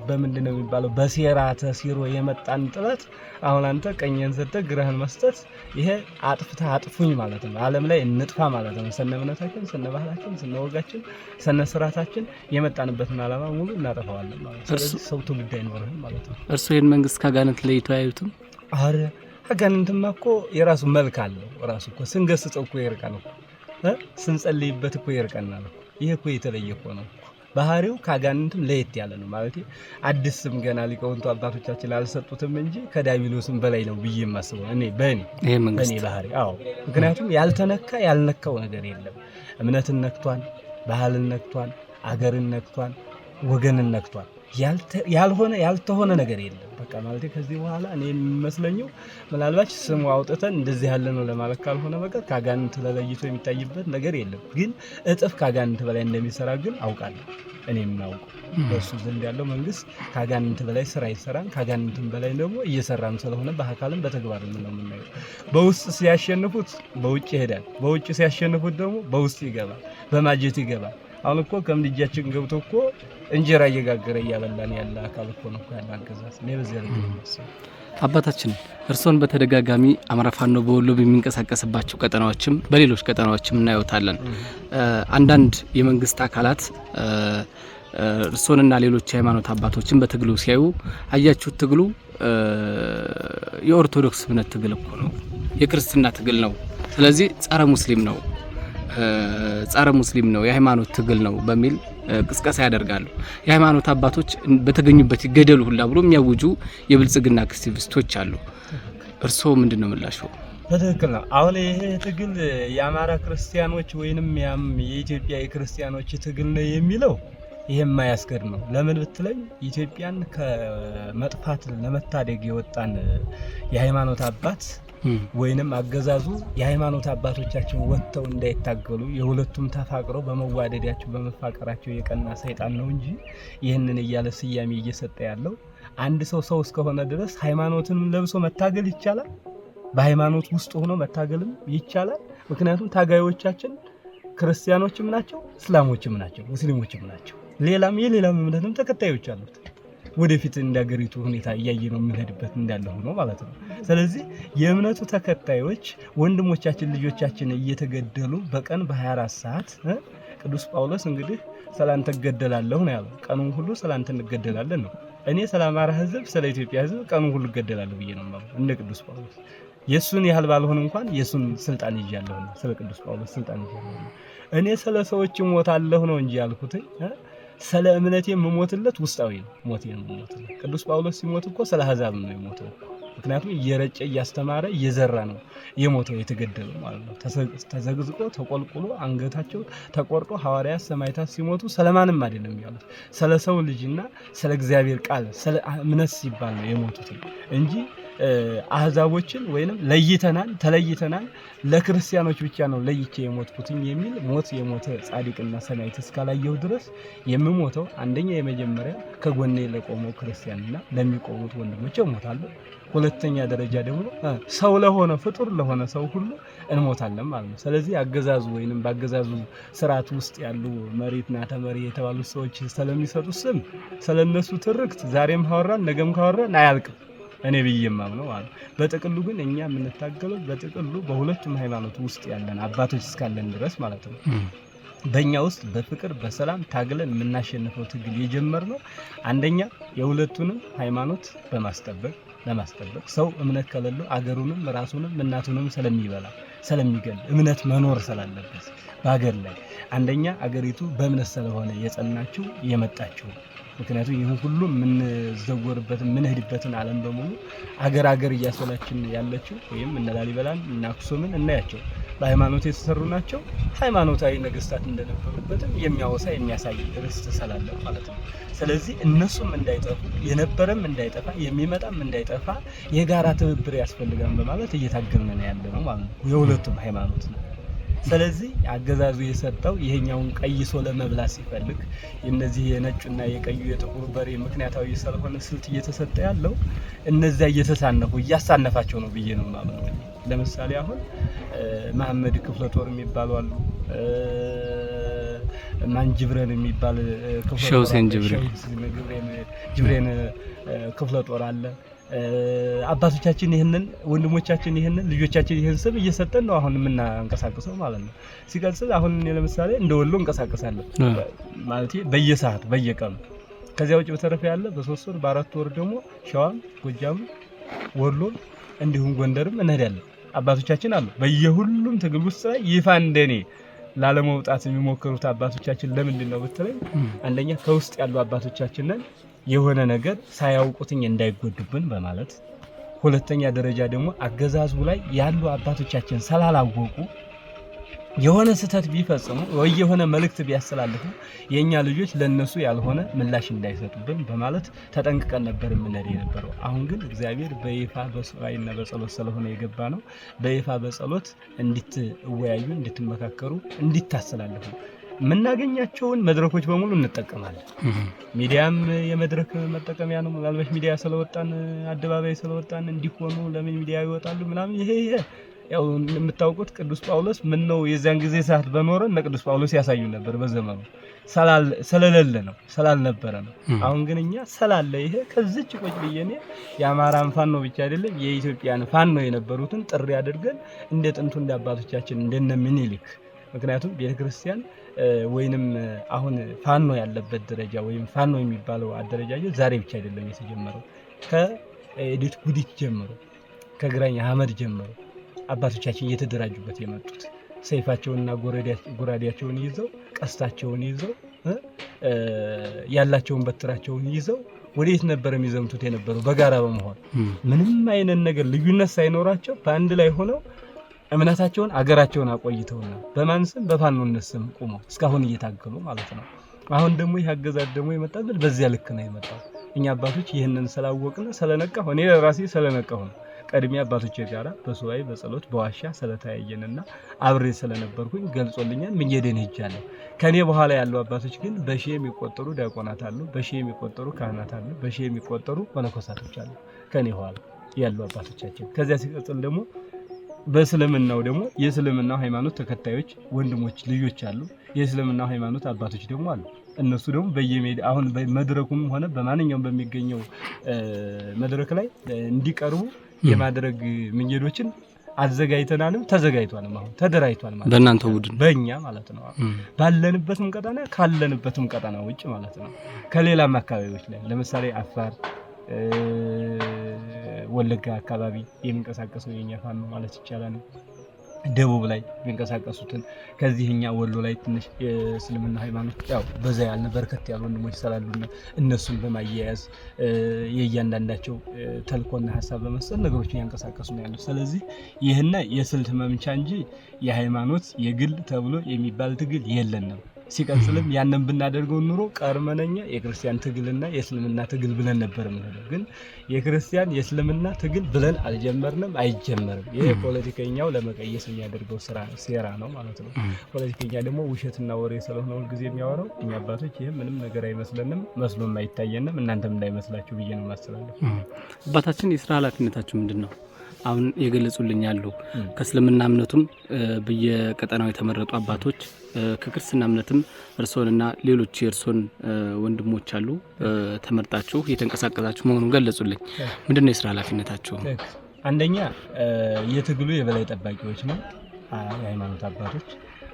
S2: በምንድነው የሚባለው በሴራ ተሲሮ የመጣን ጥላት አሁን አንተ ቀኝን ሰጥተህ ግራህን መስጠት ይሄ አጥፉኝ ማለት ነው። ዓለም ላይ እንጥፋ ማለት ነው። ሰነ እምነታችን ሰነ ባህላችን ሰነ ወጋችን ሰነ ስርዓታችን የመጣንበትን ዓላማ ሙሉ እናጠፋዋለን ማለት ነው። ስለዚህ ሰው ትውልድ አይኖርም ማለት ነው።
S1: እርሱ ይሄን መንግስት ከአጋንንት ለይቶ አያዩትም?
S2: አረ አጋንንትማ እኮ የራሱ መልክ አለው። ራሱ እኮ ስንገስጸው እኮ ይርቃል እኮ ስንጸልይበት እኮ ይርቀናል። ይሄ እኮ የተለየ እኮ ነው። ባህሪው ከአጋንንትም ለየት ያለ ነው ማለት አዲስ ስም ገና ሊቃውንቱ አባቶቻችን አልሰጡትም እንጂ ከዳቢሎስም በላይ ነው ብዬ የማስበው እኔ በእኔ ባህሪ። አዎ ምክንያቱም ያልተነካ ያልነካው ነገር የለም። እምነትን ነክቷል፣ ባህልን ነክቷል፣ አገርን ነክቷል፣ ወገንን ነክቷል። ያልተሆነ ነገር የለም። በቃ ማለት ከዚህ በኋላ እኔ የሚመስለኝው ምናልባት ስሙ አውጥተን እንደዚህ ያለ ነው ለማለት ካልሆነ በቃ ከአጋንንት ለለይቶ የሚታይበት ነገር የለም። ግን እጥፍ ከአጋንንት በላይ እንደሚሰራ ግን አውቃለሁ። እኔ የማውቀው በእሱ ዘንድ ያለው መንግስት ከአጋንንት በላይ ስራ ይሰራል። ከአጋንንትም በላይ ደግሞ እየሰራም ስለሆነ በአካልም በተግባርም ነው የምናየው። በውስጥ ሲያሸንፉት በውጭ ይሄዳል፣ በውጭ ሲያሸንፉት ደግሞ በውስጥ ይገባል፣ በማጀት ይገባል። አሁን እኮ ከምድጃችን ገብቶ እኮ እንጀራ እየጋገረ እያበላን ያለ አካል እኮ ነው ያለ አገዛዝ። እኔ በዚያ ልክ ነው።
S1: አባታችን እርስዎን በተደጋጋሚ አማራ ፋኖ በወሎ በሚንቀሳቀስባቸው ቀጠናዎችም በሌሎች ቀጠናዎችም እናየውታለን። አንዳንድ የመንግስት አካላት እርስዎንና ሌሎች የሃይማኖት አባቶችን በትግሉ ሲያዩ አያችሁት፣ ትግሉ የኦርቶዶክስ እምነት ትግል እኮ ነው፣ የክርስትና ትግል ነው፣ ስለዚህ ጸረ ሙስሊም ነው፣ ጸረ ሙስሊም ነው፣ የሃይማኖት ትግል ነው በሚል ቅስቀሳ ያደርጋሉ። የሃይማኖት አባቶች በተገኙበት ይገደሉ ሁላ ብሎ የሚያውጁ የብልጽግና አክቲቪስቶች አሉ። እርስዎ ምንድነው ምላሹ?
S2: በትክክል ነው። አሁን ይሄ ትግል የአማራ ክርስቲያኖች ወይንም የኢትዮጵያ የክርስቲያኖች ትግል ነው የሚለው ይሄ የማያስገድ ነው። ለምን ብትለኝ ኢትዮጵያን ከመጥፋት ለመታደግ የወጣን የሃይማኖት አባት ወይንም አገዛዙ የሃይማኖት አባቶቻችን ወጥተው እንዳይታገሉ የሁለቱም ተፋቅረው በመዋደዳቸው በመፋቀራቸው የቀና ሰይጣን ነው እንጂ ይህንን እያለ ስያሜ እየሰጠ ያለው አንድ ሰው እስከሆነ ድረስ ሃይማኖትን ለብሶ መታገል ይቻላል። በሃይማኖት ውስጥ ሆኖ መታገልም ይቻላል። ምክንያቱም ታጋዮቻችን ክርስቲያኖችም ናቸው፣ እስላሞችም ናቸው፣ ሙስሊሞችም ናቸው። ሌላም እምነትም ተከታዮች አሉት። ወደፊት እንዳገሪቱ ሁኔታ እያየ ነው የምንሄድበት እንዳለ ሆኖ ማለት ነው። ስለዚህ የእምነቱ ተከታዮች ወንድሞቻችን ልጆቻችን እየተገደሉ በቀን በ24 ሰዓት ቅዱስ ጳውሎስ እንግዲህ ስላንተ እገደላለሁ ነው ያለው። ቀኑን ሁሉ ስላንተ እንገደላለን ነው። እኔ ስለ አማራ ህዝብ ስለ ኢትዮጵያ ህዝብ ቀኑን ሁሉ እገደላለሁ ብዬ ነው ማለት እንደ ቅዱስ ጳውሎስ። የሱን ያህል ባልሆነ እንኳን የሱን ስልጣን ይያለሁ ነው። ስለ ቅዱስ ጳውሎስ ስልጣን ይያለሁ ነው። እኔ ስለ ሰዎች ሞታለሁ ነው እንጂ ያልኩት ስለ እምነቴ የምሞትለት ውስጣዊ ነው። ሞቴ ነው የምሞትለት። ቅዱስ ጳውሎስ ሲሞት እኮ ስለ አሕዛብ ነው የሞተው። ምክንያቱም እየረጨ እያስተማረ እየዘራ ነው የሞተው የተገደለው ማለት ነው። ተዘግዝቆ ተቆልቁሎ አንገታቸው ተቆርጦ ሐዋርያት ሰማዕታት ሲሞቱ ስለማንም አይደለም ያሉት፣ ስለ ሰው ልጅና ስለ እግዚአብሔር ቃል ስለ እምነት ሲባል ነው የሞቱት እንጂ አሕዛቦችን ወይንም ተለይተናል ለክርስቲያኖች ብቻ ነው ለይቼ የሞትኩትኝ የሚል ሞት የሞተ ጻድቅና ሰማዕት እስካላየሁ ድረስ የምሞተው አንደኛ የመጀመሪያ ከጎኔ ለቆመው ክርስቲያንና ለሚቆሙት ወንድሞቼ እሞታለሁ። ሁለተኛ ደረጃ ደግሞ ሰው ለሆነ ፍጡር ለሆነ ሰው ሁሉ እንሞታለን ማለት ነው። ስለዚህ አገዛዙ ወይንም በአገዛዙ ስርዓት ውስጥ ያሉ መሪትና ተመሪ የተባሉ ሰዎች ስለሚሰጡት ስም ስለነሱ ትርክት ዛሬም ካወራን ነገም ካወራን አያልቅም። እኔ ብዬማምነው ማለት በጥቅሉ ግን እኛ የምንታገለው በጥቅሉ በሁለቱም ሃይማኖት ውስጥ ያለን አባቶች እስካለን ድረስ ማለት ነው። በእኛ ውስጥ በፍቅር በሰላም ታግለን የምናሸንፈው ትግል የጀመርነው አንደኛ የሁለቱንም ሃይማኖት ለማስጠበቅ ሰው እምነት ከሌለው አገሩንም ራሱንም እናቱንም ስለሚገል እምነት መኖር ስላለበት በአገር ላይ አንደኛ አገሪቱ በእምነት ስለሆነ የጸናችው የመጣችው። ምክንያቱም ይሄን ሁሉ የምንዘወርበትን የምንሄድበትን ዓለም በሙሉ አገር እያሰላችን ያለችው ወይም እነ ላሊበላን እና አክሱምን እናያቸው በሃይማኖት የተሰሩ ናቸው። ሃይማኖታዊ ነገስታት እንደነበሩበትም የሚያወሳ የሚያሳይ ርስት ስላለ ማለት ነው። ስለዚህ እነሱም እንዳይጠፉ የነበረም እንዳይጠፋ የሚመጣም እንዳይጠፋ የጋራ ትብብር ያስፈልጋል በማለት እየታገልን ነው ያለነው ማለት ነው የሁለቱም ሃይማኖት ነው። ስለዚህ አገዛዙ የሰጠው ይሄኛውን ቀይሶ ለመብላት ሲፈልግ እነዚህ የነጩና የቀዩ የጥቁሩ በሬ ምክንያታዊ ስለሆነ ስልት እየተሰጠ ያለው እነዚያ እያሳነፋቸው ነው ብዬ ነው የማምነው። ለምሳሌ አሁን መሐመድ ክፍለ ጦር የሚባሉ አሉ። ማንጅብረን የሚባል ክፍለ ጦር ጅብሬን ክፍለ ጦር አለ። አባቶቻችን ይሄንን ወንድሞቻችን ይሄንን ልጆቻችን ይሄን ስም እየሰጠን ነው አሁን የምናንቀሳቀሰው ማለት ነው። ሲቀጥል አሁን እኔ ለምሳሌ እንደ ወሎ እንቀሳቀሳለሁ ማለት በየሰዓቱ በየቀኑ። ከዚያ ውጭ በተረፈ ያለ በ3 ወር በ4 ወር ደግሞ ሸዋም፣ ጎጃም፣ ወሎ እንዲሁም ጎንደርም እንሄዳለን። አባቶቻችን አሉ በየሁሉም ትግል ውስጥ ላይ ይፋ እንደኔ ላለመውጣት የሚሞክሩት አባቶቻችን ለምንድን ነው ብትለኝ አንደኛ ከውስጥ ያሉ አባቶቻችንን የሆነ ነገር ሳያውቁትኝ እንዳይጎዱብን በማለት፣ ሁለተኛ ደረጃ ደግሞ አገዛዙ ላይ ያሉ አባቶቻችን ስላላወቁ የሆነ ስህተት ቢፈጽሙ ወይ የሆነ መልእክት ቢያስተላልፉ የኛ ልጆች ለነሱ ያልሆነ ምላሽ እንዳይሰጡብን በማለት ተጠንቅቀን ነበር የምንሄድ የነበረው። አሁን ግን እግዚአብሔር በይፋ በሱባኤና በጸሎት ስለሆነ የገባ ነው። በይፋ በጸሎት እንድትወያዩ፣ እንድትመካከሩ፣ እንድታስተላልፉ የምናገኛቸውን መድረኮች በሙሉ እንጠቀማለን። ሚዲያም የመድረክ መጠቀሚያ ነው። ምናልባት ሚዲያ ስለወጣን አደባባይ ስለወጣን እንዲሆኑ ለምን ሚዲያ ይወጣሉ ምናምን ይሄ ያው የምታውቁት ቅዱስ ጳውሎስ ምን ነው የዛን ጊዜ ሰዓት በኖረ እነ ቅዱስ ጳውሎስ ያሳዩ ነበር በዘመኑ ስለሌለ ነው ስላልነበረ ነው። አሁን ግን እኛ ስላለ ይሄ ከዚች ቁጭ ብዬኔ የአማራን ፋኖ ብቻ አይደለም የኢትዮጵያን ፋኖ የነበሩትን ጥሪ አድርገን እንደ ጥንቱ እንደ አባቶቻችን እንደነ ምኒልክ ምክንያቱም ቤተክርስቲያን ወይንም አሁን ፋኖ ያለበት ደረጃ ወይም ፋኖ የሚባለው አደረጃጀት ዛሬ ብቻ አይደለም የተጀመረው ከኤዲት ጉዲት ጀምሮ ከግራኝ አህመድ ጀምሮ አባቶቻችን እየተደራጁበት የመጡት ሰይፋቸውንና ጎራዴያቸውን ይዘው ቀስታቸውን ይዘው ያላቸውን በትራቸውን ይዘው ወዴት ነበር የሚዘምቱት የነበረው በጋራ በመሆን ምንም አይነት ነገር ልዩነት ሳይኖራቸው በአንድ ላይ ሆነው እምነታቸውን አገራቸውን አቆይተውና በማን ስም በፋኖነት ስም ቆመው እስካሁን እየታገሉ ማለት ነው። አሁን ደግሞ ይህ አገዛዝ ደግሞ የመጣበት በዚያ ልክ ነው የመጣው። እኛ አባቶች ይህንን ስላወቅን ስለነቃሁ እኔ ራሴ ስለነቃሁ ነው ቀድሜ አባቶቼ ጋራ በሱባኤ በጸሎት በዋሻ ስለታያየንና አብሬ ስለነበርኩኝ ገልጾልኛል። ምንየደን ሄጃለሁ። ከኔ በኋላ ያለው አባቶች ግን በሺህ የሚቆጠሩ ዲያቆናት አሉ፣ በሺህ የሚቆጠሩ ካህናት አሉ፣ በሺህ የሚቆጠሩ መነኮሳቶች አሉ ከኔ በኋላ ያሉ አባቶቻችን። ከዚያ ሲቀጥል ደግሞ በእስልምናው ደግሞ የእስልምናው ሃይማኖት ተከታዮች ወንድሞች ልጆች አሉ፣ የእስልምናው ሃይማኖት አባቶች ደግሞ አሉ። እነሱ ደግሞ በየሜዳ አሁን በመድረኩም ሆነ በማንኛውም በሚገኘው መድረክ ላይ እንዲቀርቡ የማድረግ መንገዶችን አዘጋጅተናልም ተዘጋጅቷልም አሁን ተደራጅቷል ማለት
S1: በእናንተ ቡድን በእኛ
S2: ማለት ነው። ባለንበትም ቀጠና ካለንበትም ቀጠና ውጭ ማለት ነው። ከሌላም አካባቢዎች ላይ ለምሳሌ አፋር ወለጋ አካባቢ የሚንቀሳቀሰው የኛ ፋኖ ማለት ይቻላል ደቡብ ላይ የሚንቀሳቀሱትን ከዚህኛ ወሎ ላይ ትንሽ የእስልምና ሃይማኖት ያው በዛ ያለ በርከት ያሉ ወንድሞች ስላሉና እነሱን በማያያዝ የእያንዳንዳቸው ተልኮና ሐሳብ በመስጠት ነገሮችን ያንቀሳቀሱ ነው ያለው። ስለዚህ ይሄና የስልት መምቻ እንጂ የሃይማኖት የግል ተብሎ የሚባል ትግል የለንም። ሲቀጥልም ያንን ብናደርገው ኑሮ ቀርመነኛ የክርስቲያን ትግልና የእስልምና ትግል ብለን ነበር ማለት ግን የክርስቲያን የእስልምና ትግል ብለን አልጀመርንም አይጀመርም። ይሄ ፖለቲከኛው ለመቀየስ የሚያደርገው ሴራ ነው ማለት ነው። ፖለቲከኛ ደግሞ ውሸትና ወሬ ስለሆነ ሁሉ ጊዜ የሚያወራው እኛ አባቶች ይሄ ምንም ነገር አይመስለንም መስሎም አይታየንም እናንተም እንዳይመስላችሁ ብዬ ነው ማስተላለፍ።
S1: አባታችን የሥራ ኃላፊነታችሁ ምንድነው? አሁን የገለጹልኝ ያሉ ከእስልምና እምነቱም በየቀጠናው የተመረጡ አባቶች ከክርስትና እምነትም እርሶንና ሌሎች የእርሶን ወንድሞች አሉ ተመርጣችሁ የተንቀሳቀሳችሁ መሆኑን ገለጹልኝ። ምንድነው የሥራ ኃላፊነታችሁ?
S2: አንደኛ የትግሉ የበላይ ጠባቂዎች ነው የሃይማኖት አባቶች።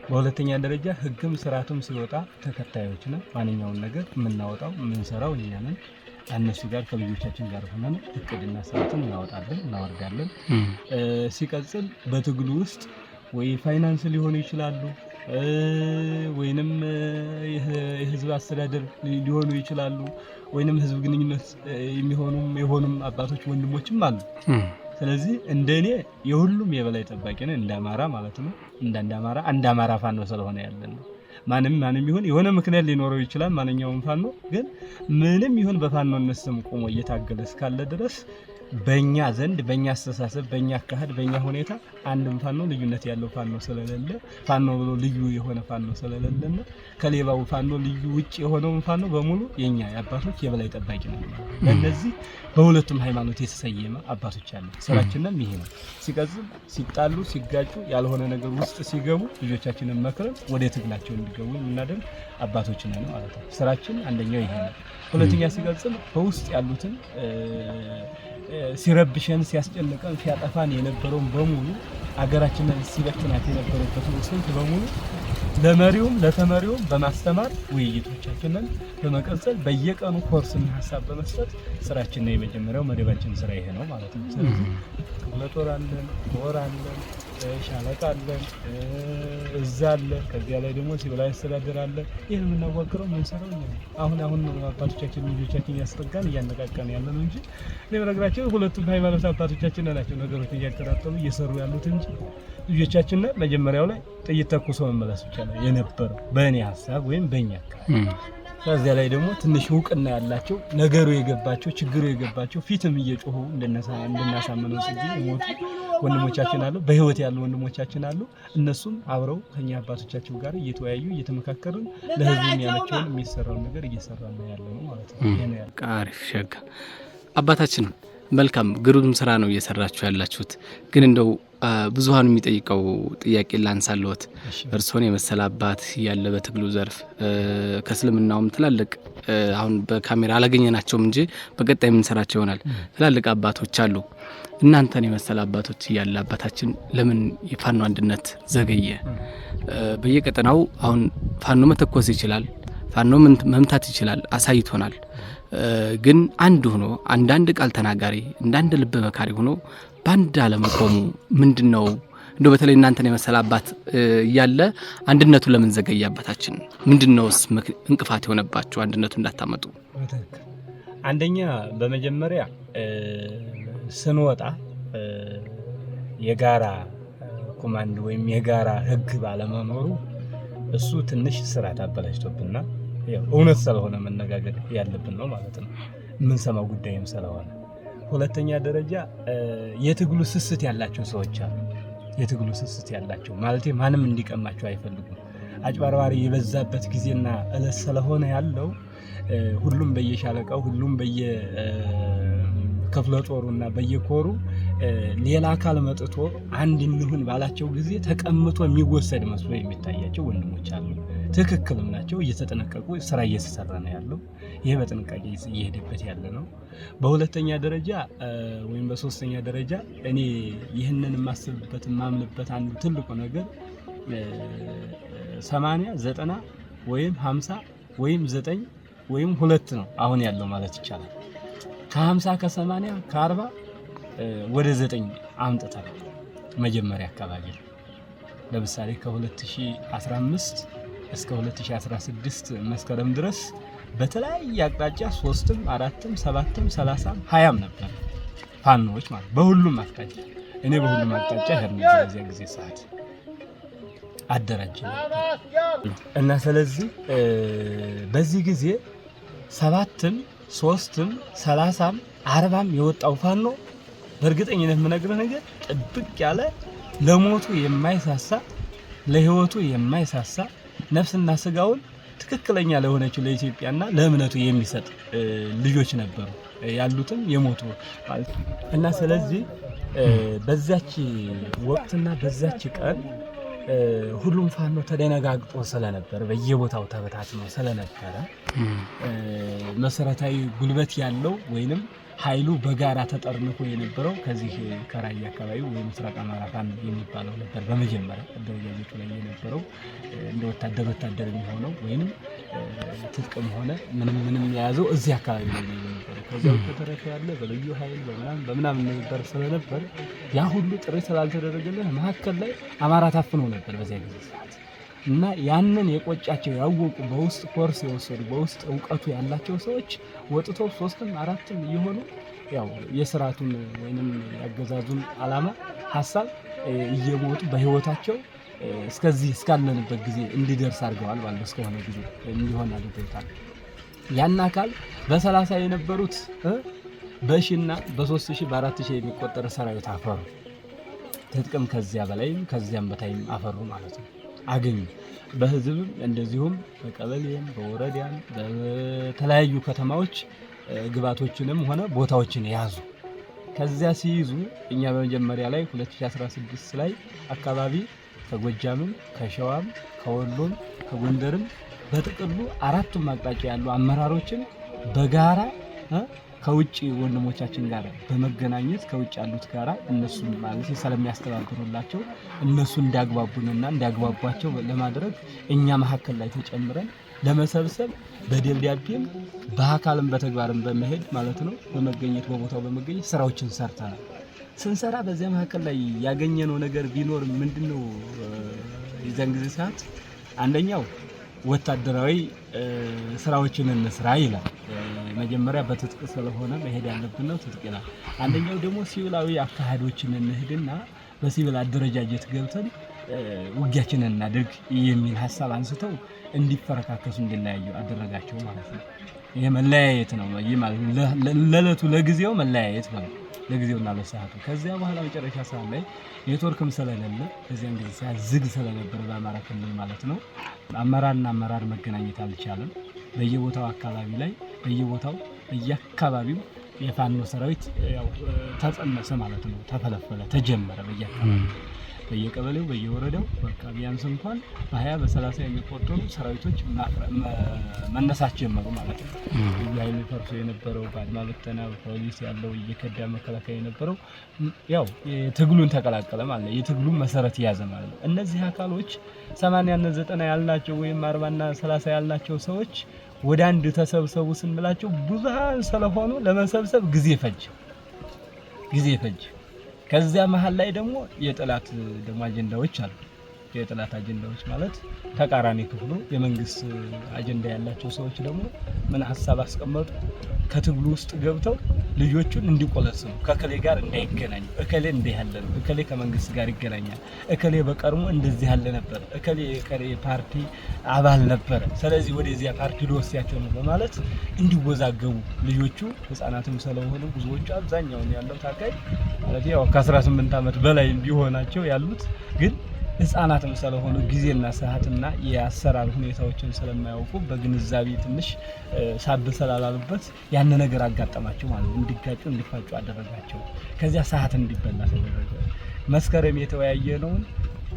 S2: በሁለተኛ ደረጃ ህግም ስርዓቱም ሲወጣ ተከታዮች ነው። ማንኛውን ነገር የምናወጣው የምንሰራው እኛ ነን። እነሱ ጋር ከልጆቻችን ጋር ሆነን እቅድና ስርዓትን እናወጣለን እናወርዳለን። ሲቀጥል በትግሉ ውስጥ ወይ ፋይናንስ ሊሆኑ ይችላሉ ወይንም የህዝብ አስተዳደር ሊሆኑ ይችላሉ ወይንም ህዝብ ግንኙነት የሆኑም አባቶች ወንድሞችም አሉ። ስለዚህ እንደኔ የሁሉም የበላይ ጠባቂ ነን እንዳማራ ማለት ነው። እንዳማራ ፋኖ ስለሆነ ያለን ማንም ይሁን የሆነ ምክንያት ሊኖረው ይችላል። ማንኛውም ፋኖ ግን ምንም ይሁን በፋኖነት ስም ቆሞ እየታገለ እስካለ ድረስ በእኛ ዘንድ በእኛ አስተሳሰብ በእኛ አካሄድ በእኛ ሁኔታ አንድም ፋኖ ልዩነት ያለው ፋኖ ስለሌለ ፋኖ ብሎ ልዩ የሆነ ፋኖ ስለሌለና ከሌላው ፋኖ ልዩ ውጭ የሆነው ፋኖ በሙሉ የኛ የአባቶች የበላይ ጠባቂ ነው። ለነዚህ በሁለቱም ሃይማኖት የተሰየመ አባቶች አሉ። ስራችንም ይሄ ነው። ሲቀጥል ሲጣሉ ሲጋጩ ያልሆነ ነገር ውስጥ ሲገቡ ልጆቻችንን መክረን ወደ ትግላቸው እንዲገቡ እናደርግ አባቶች ነን ማለት ነው። ስራችን አንደኛው ይሄ ነው። ሁለተኛ ሲቀጥል በውስጥ ያሉትን ሲረብሸን ሲያስጨንቀን ሲያጠፋን የነበረውን በሙሉ አገራችንን ሲበትናት የነበረበትን ስልት በሙሉ ለመሪውም ለተመሪውም በማስተማር ውይይቶቻችንን በመቀጠል በየቀኑ ኮርስና ሐሳብ በመስጠት ስራችን ነው የመጀመሪያው መደባችን ስራ ይሄ ነው ማለት ነው። ስለዚህ ለጦር አለን ወር አለን ሻለቃ አለን እዛ አለ ከዚያ ላይ ደግሞ ሲቪል አስተዳደር አለ። ይሄን የምናዋቅረው ምን ሰራው ነው አሁን አባቶቻችን ልጆቻችን ያስጠጋን እያነቃቀን ያለ ነው እንጂ ለነገራችን ሁለቱም ሃይማኖት አባቶቻችን ናቸው ነገሮች እያከራከሩ እየሰሩ ያሉት እንጂ ልጆቻችን መጀመሪያው ላይ ጥይት ተኩሰው መመለስ ብቻ ነው የነበረው በእኔ ሐሳብ ወይም በእኛ አካባቢ። ከዚያ ላይ ደግሞ ትንሽ ውቅና ያላቸው ነገሩ የገባቸው ችግሩ የገባቸው ፊትም እየጮሁ እንደናሳመነው ሲጂ ሞቱ ወንድሞቻችን አሉ፣ በህይወት ያሉ ወንድሞቻችን አሉ። እነሱም አብረው ከኛ አባቶቻቸው ጋር እየተወያዩ እየተመካከሩን ለህዝቡ የሚያመቸውን የሚሰራውን ነገር እየሰራ ነው ያለው ማለት ነው። ይሄ ነው ያለው።
S1: አሪፍ ሸጋ አባታችን መልካም ግሩም ስራ ነው እየሰራችሁ ያላችሁት። ግን እንደው ብዙሃኑ የሚጠይቀው ጥያቄ ላንሳለዎት። እርስዎን የመሰለ አባት ያለ በትግሉ ዘርፍ ከእስልምናውም ትላልቅ አሁን በካሜራ አላገኘናቸውም እንጂ በቀጣይ የምንሰራቸው ይሆናል ትላልቅ አባቶች አሉ። እናንተን የመሰለ አባቶች ያለ አባታችን ለምን የፋኖ አንድነት ዘገየ? በየቀጠናው አሁን ፋኖ መተኮስ ይችላል፣ ፋኖ መምታት ይችላል፣ አሳይቶናል። ግን አንድ ሆኖ አንዳንድ ቃል ተናጋሪ እንዳንድ ልብ መካሪ ሆኖ ባንድ አለመቆሙ ምንድነው? እንደው በተለይ እናንተን የመሰለ አባት ያለ አንድነቱ ለምን ዘገየ? አባታችን ምንድነውስ እንቅፋት የሆነባችሁ አንድነቱ እንዳታመጡ?
S2: አንደኛ በመጀመሪያ ስንወጣ የጋራ ኮማንድ ወይም የጋራ ህግ ባለመኖሩ እሱ ትንሽ ስራት አበላሽቶብና እውነት ስለሆነ መነጋገር ያለብን ነው ማለት ነው። የምንሰማው ጉዳይም ስለሆነ ሁለተኛ ደረጃ የትግሉ ስስት ያላቸው ሰዎች አሉ። የትግሉ ስስት ያላቸው ማለት ማንም እንዲቀማቸው አይፈልጉም። አጭበርባሪ የበዛበት ጊዜና እለት ስለሆነ ያለው ሁሉም በየሻለቃው ሁሉም በየክፍለ ጦሩና በየኮሩ ሌላ አካል መጥቶ አንድ እንሁን ባላቸው ጊዜ ተቀምጦ የሚወሰድ መስሎ የሚታያቸው ወንድሞች አሉ። ትክክልም ናቸው። እየተጠነቀቁ ስራ እየተሰራ ነው ያለው። ይሄ በጥንቃቄ እየሄደበት ያለ ነው። በሁለተኛ ደረጃ ወይም በሶስተኛ ደረጃ እኔ ይህንን የማስብበት የማምንበት አንዱ ትልቁ ነገር 80 90 ወይም 50 ወይም 9 ወይም 2 ነው አሁን ያለው ማለት ይቻላል። ከ50 ከ80 ከ40 ወደ 9 አምጥተናል። መጀመሪያ አካባቢ ለምሳሌ ከ2015 እስከ 2016 መስከረም ድረስ በተለያየ አቅጣጫ 3ም 4ም 7ም 30ም 20ም ነበር ፋኖች ማለት በሁሉም አቅጣጫ። እኔ በሁሉም አቅጣጫ ሄድን በዚያ ጊዜ ሰዓት አደራጀን እና ስለዚህ በዚህ ጊዜ 7ም 3ም 30ም 40ም የወጣው ፋኖ በእርግጠኝነት የምነግርህ ነገር ጥብቅ ያለ ለሞቱ የማይሳሳ ለህይወቱ የማይሳሳ ነፍስና ስጋውን ትክክለኛ ለሆነችው ለኢትዮጵያና ለእምነቱ የሚሰጥ ልጆች ነበሩ ያሉትም የሞቱ ማለት እና ስለዚህ በዛች ወቅትና በዛች ቀን ሁሉም ፋኖ ተደነጋግጦ ስለነበር በየቦታው ተበታትኖ ስለነበረ መሰረታዊ ጉልበት ያለው ወይንም ኃይሉ በጋራ ተጠርንፎ የነበረው ከዚህ ከራያ አካባቢ ወይም ምስራቅ አማራ ፋኖ የሚባለው ነበር። በመጀመሪያ አደረጃጀቱ ላይ የነበረው እንደ ወታደር የሚሆነው ወይም ትጥቅም ሆነ ምንም የያዘው እዚህ አካባቢ ላይ የነበረው። ከዚያው ተተረፈ ያለ በልዩ ኃይል በምናምን ነበር ስለነበር ያ ሁሉ ጥሪ ስላልተደረገልን መሀከል ላይ አማራ ታፍኖ ነበር በዚያ ጊዜ ሰዓት እና ያንን የቆጫቸው ያወቁ በውስጥ ኮርስ የወሰዱ በውስጥ እውቀቱ ያላቸው ሰዎች ወጥቶ 3ም 4ም እየሆኑ ያው የስርዓቱን ወይንም ያገዛዙን ዓላማ ሐሳብ እየሞቱ በህይወታቸው እስከዚህ እስካለንበት ጊዜ እንዲደርስ አድርገዋል ማለት እስከሆነ ጊዜ እንዲሆን አድርገውታል። ያን አካል በ30 የነበሩት በሺና በ3000 በ4000 የሚቆጠር ሰራዊት አፈሩ። ትጥቅም ከዚያ በላይም ከዚያም በታይም አፈሩ ማለት ነው አገኙ። በህዝብም እንደዚሁም በቀበሌም በወረዳም በተለያዩ ከተማዎች ግባቶችንም ሆነ ቦታዎችን ያዙ። ከዚያ ሲይዙ እኛ በመጀመሪያ ላይ 2016 ላይ አካባቢ ከጎጃምም ከሸዋም ከወሎም ከጎንደርም በጥቅሉ 4ቱም አቅጣጫ ያሉ አመራሮችን በጋራ ከውጭ ወንድሞቻችን ጋር በመገናኘት ከውጭ ያሉት ጋራ እነሱ ማለት ስለሚያስተባብሩላቸው እነሱ እንዲያግባቡንና እንዲያግባቧቸው ለማድረግ እኛ መሀከል ላይ ተጨምረን ለመሰብሰብ በደብዳቤም በአካልም በተግባርም በመሄድ ማለት ነው በመገኘት በቦታው በመገኘት ስራዎችን ሰርተናል። ስንሰራ በዚያ መሀከል ላይ ያገኘነው ነገር ቢኖር ምንድነው የዛን ጊዜ ሰዓት አንደኛው ወታደራዊ ስራዎችን እንስራ ይላል። መጀመሪያ በትጥቅ ስለሆነ መሄድ ያለብን ነው ትጥቅ ይላል። አንደኛው ደግሞ ሲቪላዊ አካሄዶችን እንሄድና በሲቪል አደረጃጀት ገብተን ውጊያችንን እናድርግ የሚል ሐሳብ አንስተው እንዲፈረካከሱ እንዲለያዩ አደረጋቸው ማለት ነው። ይሄ መለያየት ነው ማለት ለለቱ ለጊዜው መለያየት ነው። ለጊዜውና ለሰዓቱ። ከዚያ በኋላ መጨረሻ ሰዓት ላይ ኔትወርክም ስለሌለ በዚያን ጊዜ ሰዓት ዝግ ስለነበረ በአማራ ክልል ማለት ነው አመራርና አመራር መገናኘት አልቻለም። በየቦታው አካባቢ ላይ በየአካባቢው የፋኖ ሰራዊት ያው ተጸነሰ ማለት ነው። ተፈለፈለ፣ ተጀመረ በየቀበሌው በየወረዳው በቃ ቢያንስ እንኳን በ20 በ30 የሚቆጠሩ ሰራዊቶች መነሳት ጀመሩ ማለት ነው። ኃይል ፈርሶ የነበረው በአድማ በተና ፖሊስ ያለው እየከዳ መከላከያ የነበረው ያው የትግሉን ተቀላቀለ ማለት ነው። የትግሉን መሰረት ያዘ ማለት ነው። እነዚህ አካሎች 80 እና 90 ያልናቸው ወይም 40 እና 30 ያልናቸው ሰዎች ወደ አንድ ተሰብሰቡ ስንላቸው ብዙሃን ስለሆኑ ለመሰብሰብ ጊዜ ፈጅ። ከዚያ መሃል ላይ ደግሞ የጠላት ደግሞ አጀንዳዎች አሉ። የጠላት አጀንዳዎች ማለት ተቃራኒ ክፍሉ የመንግስት አጀንዳ ያላቸው ሰዎች ደግሞ ምን ሐሳብ አስቀመጡ? ከትግሉ ውስጥ ገብተው ልጆቹን እንዲቆለስሙ፣ ከከሌ ጋር እንዳይገናኙ፣ እከሌ እንዲህ ያለ ነው፣ እከሌ ከመንግስት ጋር ይገናኛል፣ እከሌ በቀርሞ እንደዚህ ያለ ነበር፣ እከሌ የከሌ ፓርቲ አባል ነበረ፣ ስለዚህ ወደዚያ ፓርቲ ሊወስዳቸው ነው በማለት እንዲወዛገቡ ልጆቹ ህፃናትም ስለሆኑ ብዙዎቹ አብዛኛውን ያለው ታጋይ ማለት ያው ከ18 ዓመት በላይ ቢሆናቸው ያሉት ግን ህፃናትም ስለሆኑ ጊዜና ሰዓትና የአሰራር ሁኔታዎችን ስለማያውቁ በግንዛቤ ትንሽ ሳብ ስላላሉበት ያን ነገር አጋጠማቸው ማለት እንዲጋጩ እንዲፋጩ አደረጋቸው። ከዚያ ሰዓት እንዲበላ ተደረገ። መስከረም የተወያየነውን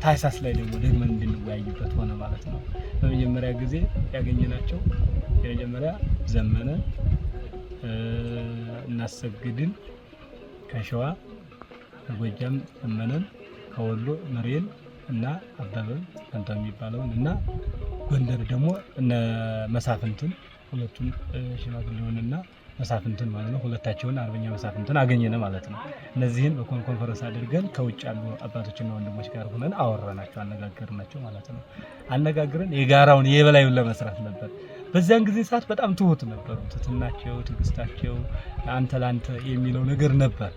S2: ታህሳስ ላይ ደግሞ ደግመን እንድንወያይበት ሆነ ማለት ነው። በመጀመሪያ ጊዜ ያገኘናቸው የመጀመሪያ ዘመነ እናሰግድን ከሸዋ ከጎጃም ዘመነን ከወሎ መሬን እና አበበ አንተ የሚባለውን እና ጎንደር ደግሞ እነ መሳፍንትን ሁለቱን ሽማግሌውንና መሳፍንትን ማለት ነው ሁለታቸውን አርበኛ መሳፍንትን አገኘነ ማለት ነው። እነዚህን በኮንፈረንስ አድርገን ከውጭ ያሉ አባቶችና ወንድሞች ጋር ሆነን አወራናቸው፣ አነጋገርናቸው ማለት ነው። አነጋግረን የጋራውን የበላዩን ለመስራት ነበር። በዚያን ጊዜ ሰዓት በጣም ትሁት ነበሩ። ትትናቸው፣ ትግስታቸው አንተ ላንተ የሚለው ነገር ነበር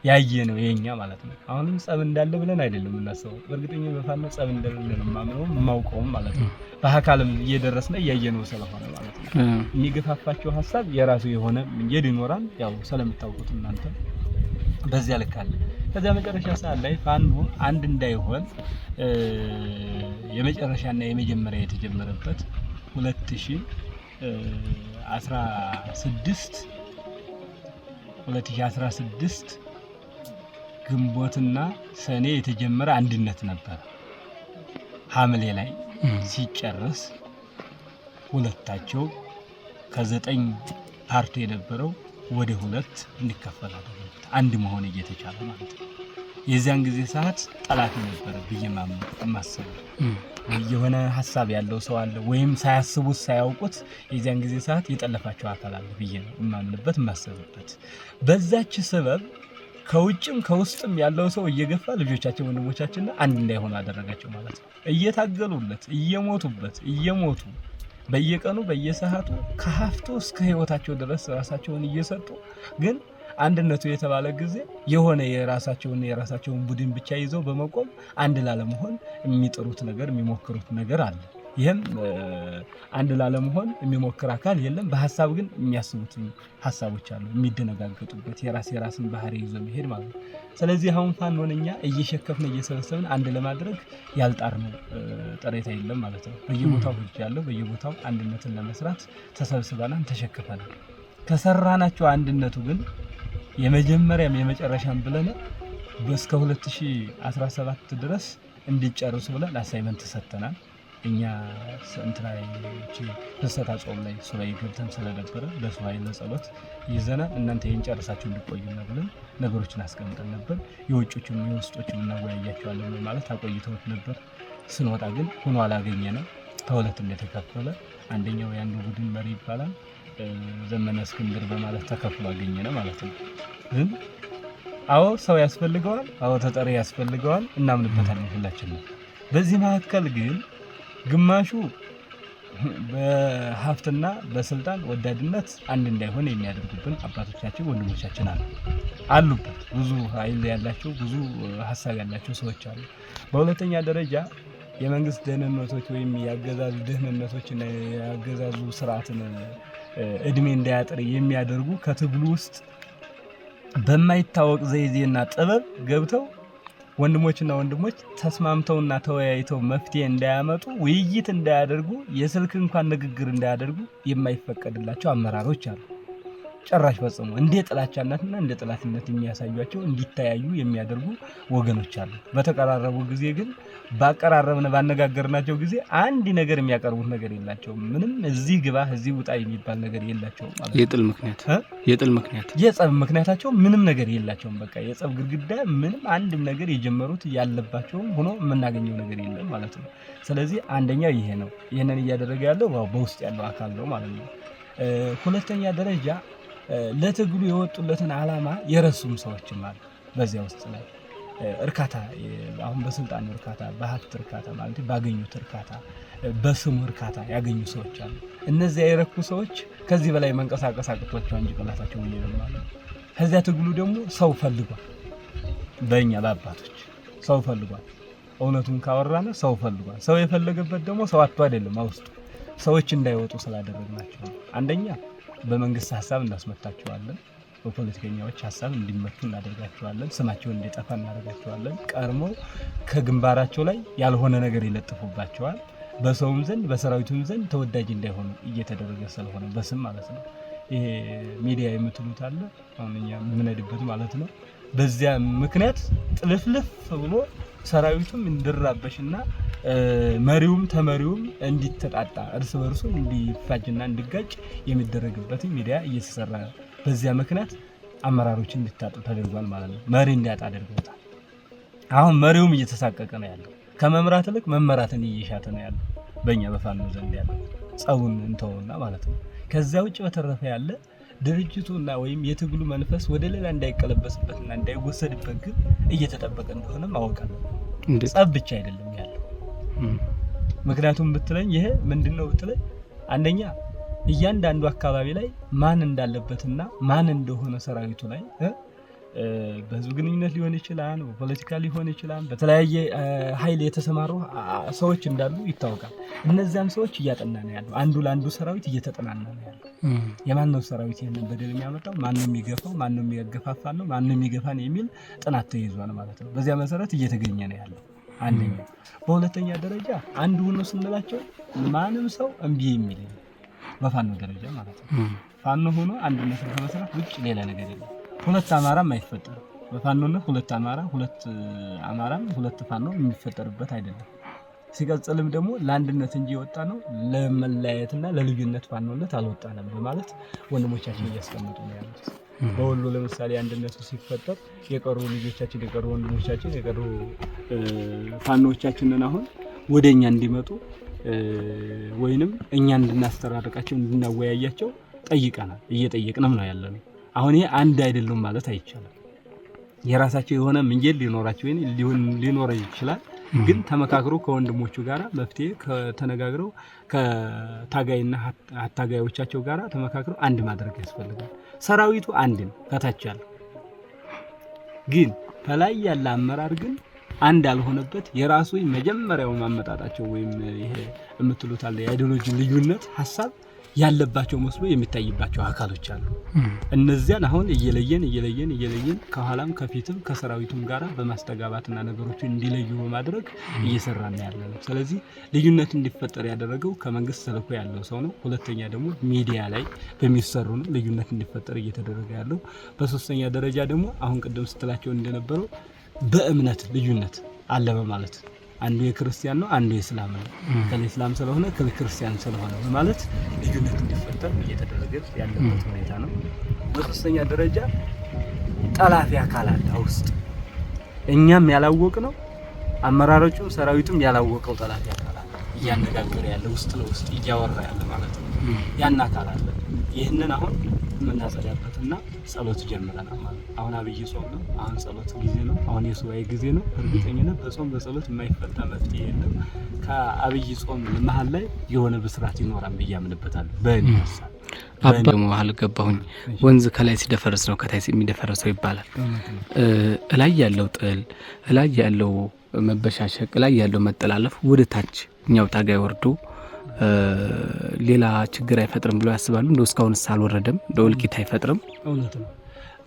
S2: ያየ ነው የኛ ማለት ነው። አሁንም ጸብ እንዳለ ብለን አይደለም እናስበው። በእርግጠኛ በፋኖ ጸብ እንደሌለ ነው የማውቀውም ማለት ነው። በአካልም እየደረስነ እያየነው ስለሆነ ማለት ነው። የሚገፋፋቸው ሀሳብ የራሱ የሆነ መንገድ ይኖራል። ያው ስለምታውቁት እናንተ በዚያ ልክ አለ። ከዚያ መጨረሻ ሰዓት ላይ ፋኖ አንድ እንዳይሆን የመጨረሻና የመጀመሪያ የተጀመረበት 2016 ግንቦትና ሰኔ የተጀመረ አንድነት ነበር። ሐምሌ ላይ ሲጨርስ ሁለታቸው ከ9 ፓርቲ የነበረው ወደ 2 እንዲከፈል አደረጉት። አንድ መሆን እየተቻለ ማለት ነው። የዚያን ጊዜ ሰዓት ጠላት ነበር ብዬ ማሰብ የሆነ ሐሳብ ያለው ሰው አለ ወይም ሳያስቡት ሳያውቁት የዚያን ጊዜ ሰዓት የጠለፋቸው አካል አለ ብዬ ነው የማምንበት የማስብበት። በዛች ሰበብ ከውጭም ከውስጥም ያለው ሰው እየገፋ ልጆቻችን ወንድሞቻችን አንድ እንዳይሆኑ አደረጋቸው ማለት ነው። እየታገሉለት እየሞቱ በየቀኑ በየሰዓቱ ከሀፍቶ እስከ ህይወታቸው ድረስ ራሳቸውን እየሰጡ ግን አንድነቱ የተባለ ጊዜ የሆነ የራሳቸውን ቡድን ብቻ ይዘው በመቆም አንድ ላለመሆን የሚጥሩት ነገር የሚሞክሩት ነገር አለ። ይሄም አንድ ላለመሆን የሚሞክር አካል የለም። በሐሳብ ግን የሚያስቡት ሐሳቦች አሉ የሚደነጋገጡበት የራስን ባህሪ ይዞ መሄድ ማለት ነው። ስለዚህ አሁን ፋኖንኛ እየሸከፍን እየሰበሰብን አንድ ለማድረግ ያልጣርነው ጥረት የለም ማለት ነው። በየቦታው ያለው በየቦታው አንድነትን ለመስራት ተሰብስበናል፣ ተሸክፈናል። ከሰራናቸው አንድነቱ ግን የመጀመሪያም የመጨረሻም ብለን እስከ 2017 ድረስ እንዲጨርሱ ብለን አሳይመንት ሰጥተናል። እኛ እንትናይቺ ፍልሰታ ጾም ላይ ሱባኤ ገብተን ስለነበረ ለሱባኤ ለጸሎት ይዘናል። እናንተ ይሄን ጨርሳችሁ እንድትቆዩ ነው ብለን ነገሮችን አስቀምጠን ነበር። የውጮቹም የውስጦቹም እናወያያቸዋለን ማለት አቆይተውት ነበር። ስንወጣ ግን ሆኖ አላገኘንም። ከሁለት እንደተከፈለ አንደኛው ያንዱ ቡድን መሪ ይባላል ዘመነ እስክንድር በማለት ተከፍሎ አገኘነ ማለት ነው። ግን አዎ ሰው ያስፈልገዋል፣ አዎ ተጠሪ ያስፈልገዋል፣ እናምንበታለን ሁላችንም። በዚህ መካከል ግን ግማሹ በሀብትና በስልጣን ወዳድነት አንድ እንዳይሆን የሚያደርጉብን አባቶቻችን ወንድሞቻችን አሉበት። ብዙ ኃይል ያላቸው ብዙ ሀሳብ ያላቸው ሰዎች አሉ። በሁለተኛ ደረጃ የመንግስት ደህንነቶች ወይም ያገዛዙ ደህንነቶችና ያገዛዙ ስርዓትን እድሜ እንዳያጥር የሚያደርጉ ከትግሉ ውስጥ በማይታወቅ ዘይዜና ጥበብ ገብተው ወንድሞችና ወንድሞች ተስማምተውና ተወያይተው መፍትሄ እንዳያመጡ ውይይት እንዳያደርጉ የስልክ እንኳን ንግግር እንዳያደርጉ የማይፈቀድላቸው አመራሮች አሉ። ጭራሽ ፈጽሞ እንደ ጥላቻነትና እንደ ጥላትነት የሚያሳዩቸው እንዲታያዩ የሚያደርጉ ወገኖች አሉ። በተቀራረቡ ጊዜ ግን ባቀራረብነ ባነጋገርናቸው ጊዜ አንድ ነገር የሚያቀርቡት ነገር የላቸውም። ምንም እዚህ ግባ እዚህ ውጣ የሚባል ነገር የላቸውም ማለት የጥል ምክንያት የጸብ ምክንያታቸው ምንም ነገር የላቸውም። በቃ የጸብ ግድግዳ ምንም አንድም ነገር የጀመሩት ያለባቸውም ሆኖ የምናገኘው ነገር የለም ማለት ነው። ስለዚህ አንደኛው ይሄ ነው። ይሄንን እያደረገ ያለው በውስጥ ያለው አካል ነው ማለት ነው። ሁለተኛ ደረጃ ለትግሉ የወጡለትን ዓላማ የረሱም ሰዎችም አሉ። በዚያ ውስጥ ላይ እርካታ አሁን በስልጣን እርካታ፣ በሀብት እርካታ ማለት ባገኙት እርካታ፣ በስሙ እርካታ ያገኙ ሰዎች አሉ። እነዚያ የረኩ ሰዎች ከዚህ በላይ መንቀሳቀስ አቅቷቸው እንጂ ቅላታቸው ይየማሉ። ከዚያ ትግሉ ደግሞ ሰው ፈልጓል። በእኛ በአባቶች ሰው ፈልጓል። እውነቱን ካወራነ ሰው ፈልጓል። ሰው የፈለገበት ደግሞ ሰው አጥቶ አይደለም፣ አውስጡ ሰዎች እንዳይወጡ ስላደረግናቸው። አንደኛ በመንግስት ሐሳብ እናስመታቸዋለን። በፖለቲከኛዎች ሐሳብ እንዲመቱ እናደርጋቸዋለን። ስማቸውን እንዲጠፋ እናደርጋቸዋለን። ቀርሞ ከግንባራቸው ላይ ያልሆነ ነገር ይለጥፉባቸዋል። በሰውም ዘንድ በሰራዊቱም ዘንድ ተወዳጅ እንዳይሆኑ እየተደረገ ስለሆነ በስም ማለት ነው። ይሄ ሚዲያ የምትሉት አለ አሁን እኛ የምንሄድበት ማለት ነው። በዚያ ምክንያት ጥልፍልፍ ብሎ ሰራዊቱም እንዲራበሽና መሪውም ተመሪውም እንዲተጣጣ እርስ በርሱ እንዲፋጅና እንዲጋጭ የሚደረግበት ሚዲያ እየተሰራ ነው። በዚያ ምክንያት አመራሮች እንዲታጡ ተደርጓል ማለት ነው። መሪ እንዲያጣ አድርገውታል። አሁን መሪውም እየተሳቀቀ ነው ያለው። ከመምራት ልክ መመራትን እየሻተ ነው ያለው። በእኛ በፋኖ ዘንድ ያለው ጸቡን እንተውና ማለት ነው። ከዚያ ውጭ በተረፈ ያለ ድርጅቱና ወይም የትግሉ መንፈስ ወደ ሌላ እንዳይቀለበስበትና እንዳይወሰድበት ግን እየተጠበቀ እንደሆነ ማወቅ አለብን። ጸብ ብቻ አይደለም ያለው። ምክንያቱም ብትለኝ ይሄ ምንድነው ብትለኝ አንደኛ እያንዳንዱ አካባቢ ላይ ማን እንዳለበትና ማን እንደሆነ ሰራዊቱ ላይ በህዝብ ግንኙነት ሊሆን ይችላል፣ በፖለቲካ ሊሆን ይችላል፣ በተለያየ ኃይል የተሰማሩ ሰዎች እንዳሉ ይታወቃል። እነዚያም ሰዎች እያጠና ነው ያለው። አንዱ ለአንዱ ሰራዊት እየተጠናና ነው ያለው። የማን ነው ሰራዊት ይሄንን በደል የሚያመጣው፣ ማን ነው የሚገፋው፣ ማን ነው የሚያገፋፋ ነው፣ ማን ነው የሚገፋን የሚል ጥናት ተይዟል ማለት ነው። በዚያ መሰረት እየተገኘ ነው ያለው አንደኛ። በሁለተኛ ደረጃ አንዱ ሆኖ ስንላቸው ማንም ሰው እምቢ የሚል በፋኖ ደረጃ ማለት ነው። ፋኖ ሆኖ አንድነት ከመሰረት ውጭ ሌላ ነገር የለም። ሁለት አማራም አይፈጠርም። በፋኖነት ሁለት አማራ፣ ሁለት አማራም ሁለት ፋኖ የሚፈጠርበት አይደለም። ሲቀጥልም ደግሞ ለአንድነት እንጂ የወጣ ነው ለመለያየትና ለልዩነት ፋኖነት አልወጣንም በማለት ወንድሞቻችን እያስቀመጡ ነው ያሉት። በወሎ ለምሳሌ አንድነቱ ሲፈጠር የቀሩ ልጆቻችን የቀሩ ወንድሞቻችን የቀሩ ፋኖቻችንን አሁን ወደኛ እንዲመጡ ወይንም እኛ እንድናስተራርቃቸው እንድናወያያቸው ጠይቀናል። እየጠየቅንም ነው ያለነው። አሁን ይሄ አንድ አይደለም ማለት አይቻልም። የራሳቸው የሆነ መንገድ ሊኖራቸው ሊኖር ይችላል። ግን ተመካክሮ ከወንድሞቹ ጋራ መፍትሄ ከተነጋግረው ከታጋይና አታጋዮቻቸው ጋራ ተመካክረው አንድ ማድረግ ያስፈልጋል። ሰራዊቱ አንድ ነው ከታች ያለው ግን ከላይ ያለ አመራር ግን አንድ ያልሆነበት የራሱ መጀመሪያው ማመጣጣቸው ወይም ይሄ የምትሉት አለ የአይዲዮሎጂ ልዩነት ሐሳብ ያለባቸው መስሎ የሚታይባቸው አካሎች አሉ። እነዚያን አሁን እየለየን ከኋላም ከፊትም ከሰራዊቱም ጋራ በማስተጋባትና ነገሮችን እንዲለዩ በማድረግ እየሰራን ያለነው። ስለዚህ ልዩነት እንዲፈጠር ያደረገው ከመንግስት ተልዕኮ ያለው ሰው ነው። ሁለተኛ ደግሞ ሚዲያ ላይ በሚሰሩ ነው ልዩነት እንዲፈጠር እየተደረገ ያለው። በሶስተኛ ደረጃ ደግሞ አሁን ቅድም ስትላቸው እንደነበረው በእምነት ልዩነት አለ በማለት አንዱ የክርስቲያን ነው አንዱ የእስላም ነው። ከእስላም ስለሆነ ከክርስቲያን ስለሆነ በማለት ልዩነት እንዲፈጠር እየተደረገ ያለበት ሁኔታ ነው። በሶስተኛ ደረጃ ጠላፊ አካላት ውስጥ እኛም ያላወቅ ነው አመራሮቹም ሰራዊቱም ያላወቀው ጠላፊ አካላት እያነጋገረ ያለ ውስጥ ለውስጥ እያወራ ያለ ማለት ነው። ያን አካላት ይህንን አሁን የምናጸዳበትና ጸሎት ጀምረናል ማለት ነው። አሁን አብይ ጾም ነው። አሁን ጸሎት ጊዜ ነው። አሁን የሱባኤ ጊዜ ነው። እርግጠኝነት በጾም በጸሎት የማይፈታ መፍትሄ የለም። ከአብይ ጾም መሀል ላይ የሆነ ብስራት ይኖራል ብዬ አምንበታለሁ። በእኔ ሐሳብ
S1: ደግሞ አልገባሁኝ። ወንዝ ከላይ ሲደፈርስ ነው ከታይ የሚደፈርሰው ይባላል። እላይ ያለው ጥል፣ እላይ ያለው መበሻሸቅ፣ እላይ ያለው መጠላለፍ ወደ ታች እኛው ታጋይ ወርዶ ሌላ ችግር አይፈጥርም ብሎ ያስባሉ። እንደው እስካሁንስ አልወረደም። እንደው እልቂት አይፈጥርም።
S2: እውነት ነው።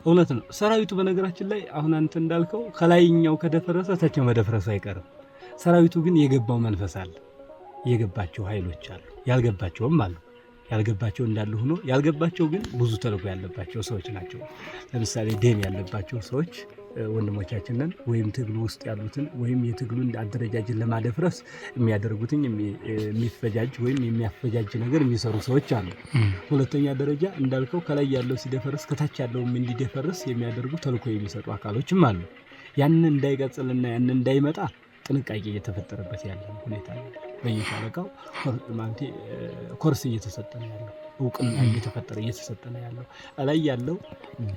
S2: እውነት ነው። ሰራዊቱ በነገራችን ላይ አሁን አንተ እንዳልከው ከላይኛው ከደፈረሰ ታችኛው መደፍረሱ አይቀርም። ሰራዊቱ ግን የገባው መንፈስ አለ፣ የገባቸው ኃይሎች አሉ፣ ያልገባቸውም አሉ። ያልገባቸው እንዳሉ ሆኖ ያልገባቸው ግን ብዙ ተልዕኮ ያለባቸው ሰዎች ናቸው። ለምሳሌ ደም ያለባቸው ሰዎች ወንድሞቻችንን ወይም ትግሉ ውስጥ ያሉትን ወይም የትግሉን አደረጃጀት ለማደፍረስ የሚያደርጉትን የሚፈጃጅ ወይም የሚያፈጃጅ ነገር የሚሰሩ ሰዎች አሉ። ሁለተኛ ደረጃ እንዳልከው ከላይ ያለው ሲደፈርስ ከታች ያለውም እንዲደፈርስ የሚያደርጉ ተልዕኮ የሚሰጡ አካሎችም አሉ። ያንን እንዳይቀጥልና ያንን እንዳይመጣ ጥንቃቄ እየተፈጠረበት ያለ ሁኔታ ነው። በየሻለቃው ማለት ኮርስ እየተሰጠ ነው ያለው፣ እውቅና እየተሰጠ ነው ያለው። ላይ ያለው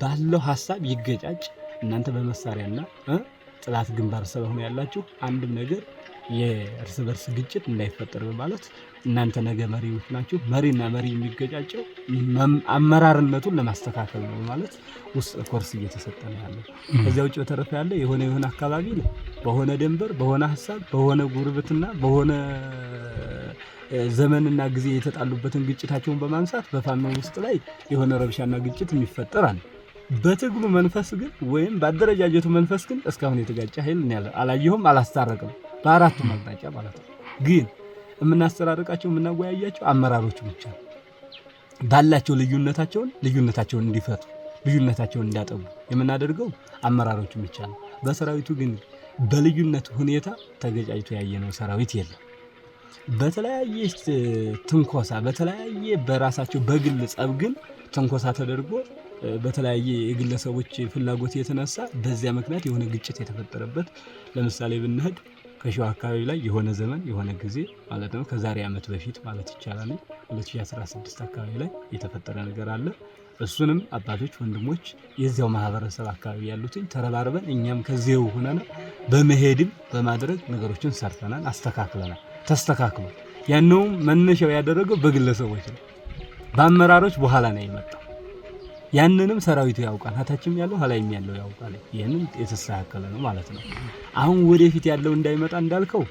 S2: ባለው ሐሳብ ይገጫጭ እናንተ በመሳሪያና ጥላት ግንባር ስለሆነ ያላችሁ አንድም ነገር የእርስ በርስ ግጭት እንዳይፈጠር በማለት እናንተ ነገ መሪዎች ናችሁ፣ መሪና መሪ የሚገጫጨው አመራርነቱን ለማስተካከል ነው ማለት ውስጥ ኮርስ እየተሰጠ ነው ያለው። ከዚያ ውጭ በተረፈ ያለ የሆነ አካባቢ ላይ በሆነ ደንበር በሆነ ሐሳብ በሆነ ጉርብትና በሆነ ዘመንና ጊዜ የተጣሉበትን ግጭታቸውን በማንሳት በፋኖ ውስጥ ላይ የሆነ ረብሻና ግጭት የሚፈጠራል። በትግሉ መንፈስ ግን ወይም በአደረጃጀቱ መንፈስ ግን እስካሁን የተጋጨ ኃይል አላየሁም፣ አላስታረቅም። በአራቱም አቅጣጫ ማለት ነው። ግን የምናስተራርቃቸው የምናወያያቸው አመራሮች ብቻ ባላቸው ልዩነታቸውን እንዲፈቱ ልዩነታቸውን እንዲያጠቡ የምናደርገው አመራሮች ብቻ ነው። በሰራዊቱ ግን በልዩነት ሁኔታ ተገጫጭቶ ያየነው ሰራዊት የለም። በተለያየ ትንኮሳ በተለያየ በራሳቸው በግል ጸብ ግን ትንኮሳ ተደርጎ በተለያየ የግለሰቦች ፍላጎት የተነሳ በዚያ ምክንያት የሆነ ግጭት የተፈጠረበት ለምሳሌ ብንሄድ ከሸዋ አካባቢ ላይ የሆነ ዘመን የሆነ ጊዜ ማለት ነው ከዛሬ ዓመት በፊት ማለት ይቻላል 2016 አካባቢ ላይ የተፈጠረ ነገር አለ። እሱንም አባቶች ወንድሞች የዚያው ማህበረሰብ አካባቢ ያሉትን ተረባርበን እኛም ከዚያው ሆነን በመሄድም በማድረግ ነገሮችን ሰርተናል፣ አስተካክለናል። ተስተካክሎ ያነው መነሻው ያደረገው በግለሰቦች ነው፣ በአመራሮች በኋላ ነው የመጣው። ያንንም ሰራዊቱ ያውቃል፣ ታችም ያለው ኋላይም ያለው ያውቃል። ይሄንን የተስተካከለ ነው ማለት ነው። አሁን ወደፊት ያለው እንዳይመጣ እንዳልከው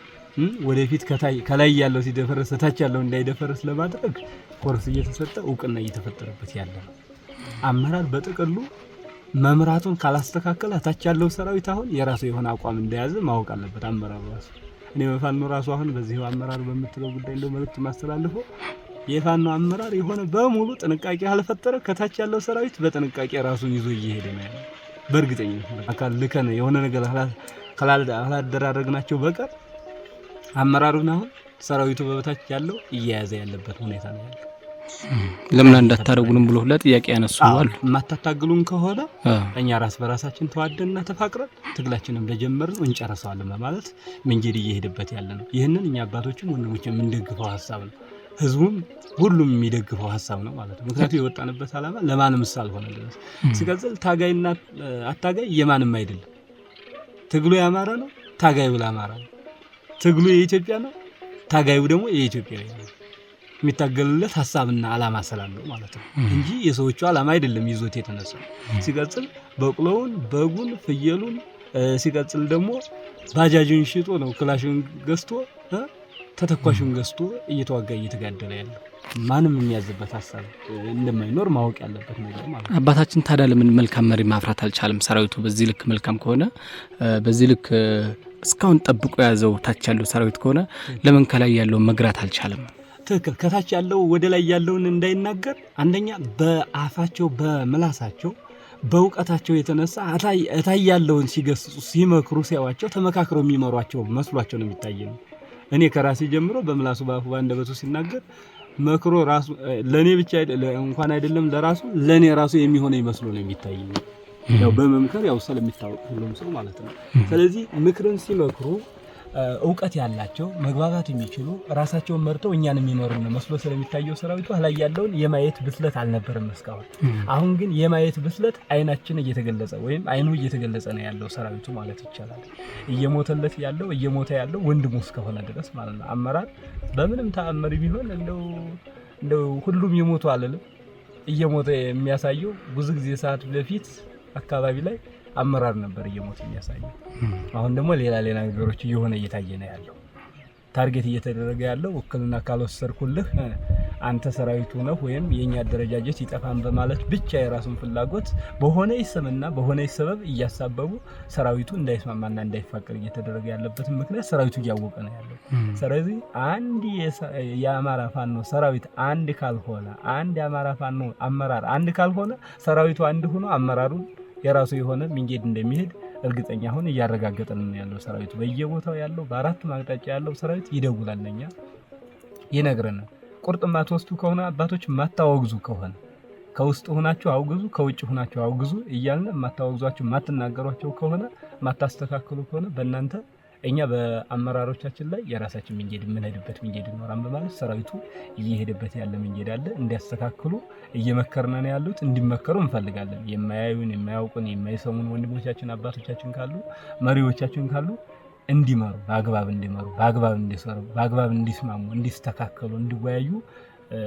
S2: ወደፊት ከላይ ያለው ሲደፈርስ ታች ያለው እንዳይደፈርስ ለማድረግ ኮርስ እየተሰጠ እውቅና እየተፈጠረበት ያለ ነው። አመራር በጥቅሉ መምራቱን ካላስተካከለ ታች ያለው ሰራዊት አሁን የራሱ የሆነ አቋም እንደያዘ ማወቅ አለበት አመራሩ ራሱ። እኔ በፋኖ ራሱ አሁን በዚህ አመራር በመትለው ጉዳይ እንደው መልእክት ማስተላልፈው የፋኖ አመራር የሆነ በሙሉ ጥንቃቄ አልፈጠረ ከታች ያለው ሰራዊት በጥንቃቄ ራሱን ይዞ እየሄደ ነው ያለው። በእርግጠኝነት አካል ልከነ የሆነ ነገር ካላደራረግናቸው በቀር አመራሩን አሁን ሰራዊቱ በበታች ያለው እየያዘ ያለበት ሁኔታ ነው ያለው።
S1: ለምን እንዳታረጉንም ብሎ ሁላ ጥያቄ ያነሱ አሉ።
S2: ማታታግሉን ከሆነ እኛ ራስ በራሳችን ተዋደንና ተፋቅረን ትግላችንን በጀመርን እንጨርሰዋለን በማለት መንገድ እየሄደበት ያለ ነው። ይሄንን እኛ አባቶችም ወንድሞችም የምንደግፈው ሐሳብ ነው። ህዝቡም ሁሉም የሚደግፈው ሐሳብ ነው ማለት ነው። ምክንያቱም የወጣንበት ዓላማ ለማንም ሳልሆነ ድረስ ሲቀጥል ታጋይና አታጋይ የማንም አይደለም። ትግሉ ያማረ ነው፣ ታጋዩ ለአማራ ነው። ትግሉ የኢትዮጵያ ነው፣ ታጋዩ ደግሞ የኢትዮጵያ ነው። የሚታገልለት ሐሳብና ዓላማ ስላለው ማለት ነው እንጂ የሰዎቹ ዓላማ አይደለም ይዞት የተነሳው። ሲቀጥል በቅሎውን፣ በጉን፣ ፍየሉን ሲቀጥል ደግሞ ባጃጁን ሽጦ ነው ክላሹን ገዝቶ ተተኳሹን ገዝቶ እየተዋጋ እየተጋደለ ያለው። ማንም የሚያዝበት ሐሳብ እንደማይኖር ማወቅ ያለበት ነገር ማለት ነው።
S1: አባታችን ታዲያ ለምን መልካም መሪ ማፍራት አልቻለም? ሰራዊቱ በዚህ ልክ መልካም ከሆነ በዚህ ልክ እስካሁን ጠብቆ ያዘው ታች ያለው ሰራዊት ከሆነ ለምን ከላይ ያለው መግራት አልቻለም?
S2: ትክክል። ከታች ያለው ወደ ላይ ያለውን እንዳይናገር አንደኛ በአፋቸው በመላሳቸው በእውቀታቸው የተነሳ እታይ ያለውን ሲገስጹ ሲመክሩ ሲያዋቸው ተመካክረው የሚመሯቸው መስሏቸው ነው የሚታየው። እኔ ከራሴ ጀምሮ በምላሱ በአፉ ባንደበቱ ሲናገር መክሮ ራሱ ለኔ ብቻ እንኳን አይደለም ለራሱ ለኔ ራሱ የሚሆነ ይመስሎ ነው የሚታየው። ያው በመምከር ያው ስለሚታወቅ ሁሉም ሰው ማለት ነው። ስለዚህ ምክርን ሲመክሩ እውቀት ያላቸው መግባባት የሚችሉ ራሳቸውን መርተው እኛን የሚመሩን መስሎ ስለሚታየው ሰራዊቱ ላይ ያለውን የማየት ብስለት አልነበረም እስካሁን። አሁን ግን የማየት ብስለት አይናችን እየተገለጸ ወይም አይኑ እየተገለጸ ነው ያለው ሰራዊቱ ማለት ይቻላል። እየሞተለት ያለው እየሞተ ያለው ወንድሙ እስከሆነ ድረስ ማለት ነው። አመራር በምንም ተአምር ቢሆን እንደው ሁሉም ይሞቱ አለለም እየሞተ የሚያሳየው ብዙ ጊዜ ሰዓት በፊት አካባቢ ላይ አመራር ነበር እየሞተ የሚያሳየው። አሁን ደግሞ ሌላ ነገሮች እየሆነ እየታየ ነው ያለው። ታርጌት እየተደረገ ያለው ወክልና ካልወሰርኩልህ አንተ ሰራዊቱ ነው ወይም የኛ አደረጃጀት ይጠፋን በማለት ብቻ የራሱን ፍላጎት በሆነ ይስምና በሆነ ሰበብ እያሳበቡ ሰራዊቱ እንዳይስማማና እንዳይፋቀር እየተደረገ ያለበት ምክንያት ሰራዊቱ እያወቀ ነው ያለው። ስለዚህ አንድ የአማራ ፋኖ ሰራዊት አንድ ካልሆነ አንድ የአማራ ፋኖ አመራር አንድ ካልሆነ ሰራዊቱ አንድ ሆኖ አመራሩ የራሱ የሆነ መንገድ እንደሚሄድ እርግጠኛ ሆነ እያረጋገጠን ነው ያለው። ሰራዊቱ በየቦታው ያለው በአራት ማቅጣጫ ያለው ሰራዊት ይደውላል ለኛ ይነግረናል። ቁርጥማ ተወስቱ ከሆነ አባቶች ማታወግዙ ከሆነ ከውስጥ ሆናችሁ አውግዙ ከውጭ ሆናችሁ አውግዙ እያልን ማታወግዟቸው ማትናገሯቸው ከሆነ ማታስተካክሉ ከሆነ በእናንተ እኛ በአመራሮቻችን ላይ የራሳችን መንገድ የምንሄድበት መንገድ ይኖራል በማለት ሰራዊቱ እየሄደበት ያለ መንገድ አለ። እንዲያስተካክሉ እየመከርና ነው ያሉት። እንዲመከሩ እንፈልጋለን። የማያዩን የማያውቁን የማይሰሙን ወንድሞቻችን አባቶቻችን ካሉ መሪዎቻችን ካሉ እንዲመሩ በአግባብ እንዲመሩ በአግባብ እንዲሰሩ በአግባብ እንዲስማሙ እንዲስተካከሉ እንዲወያዩ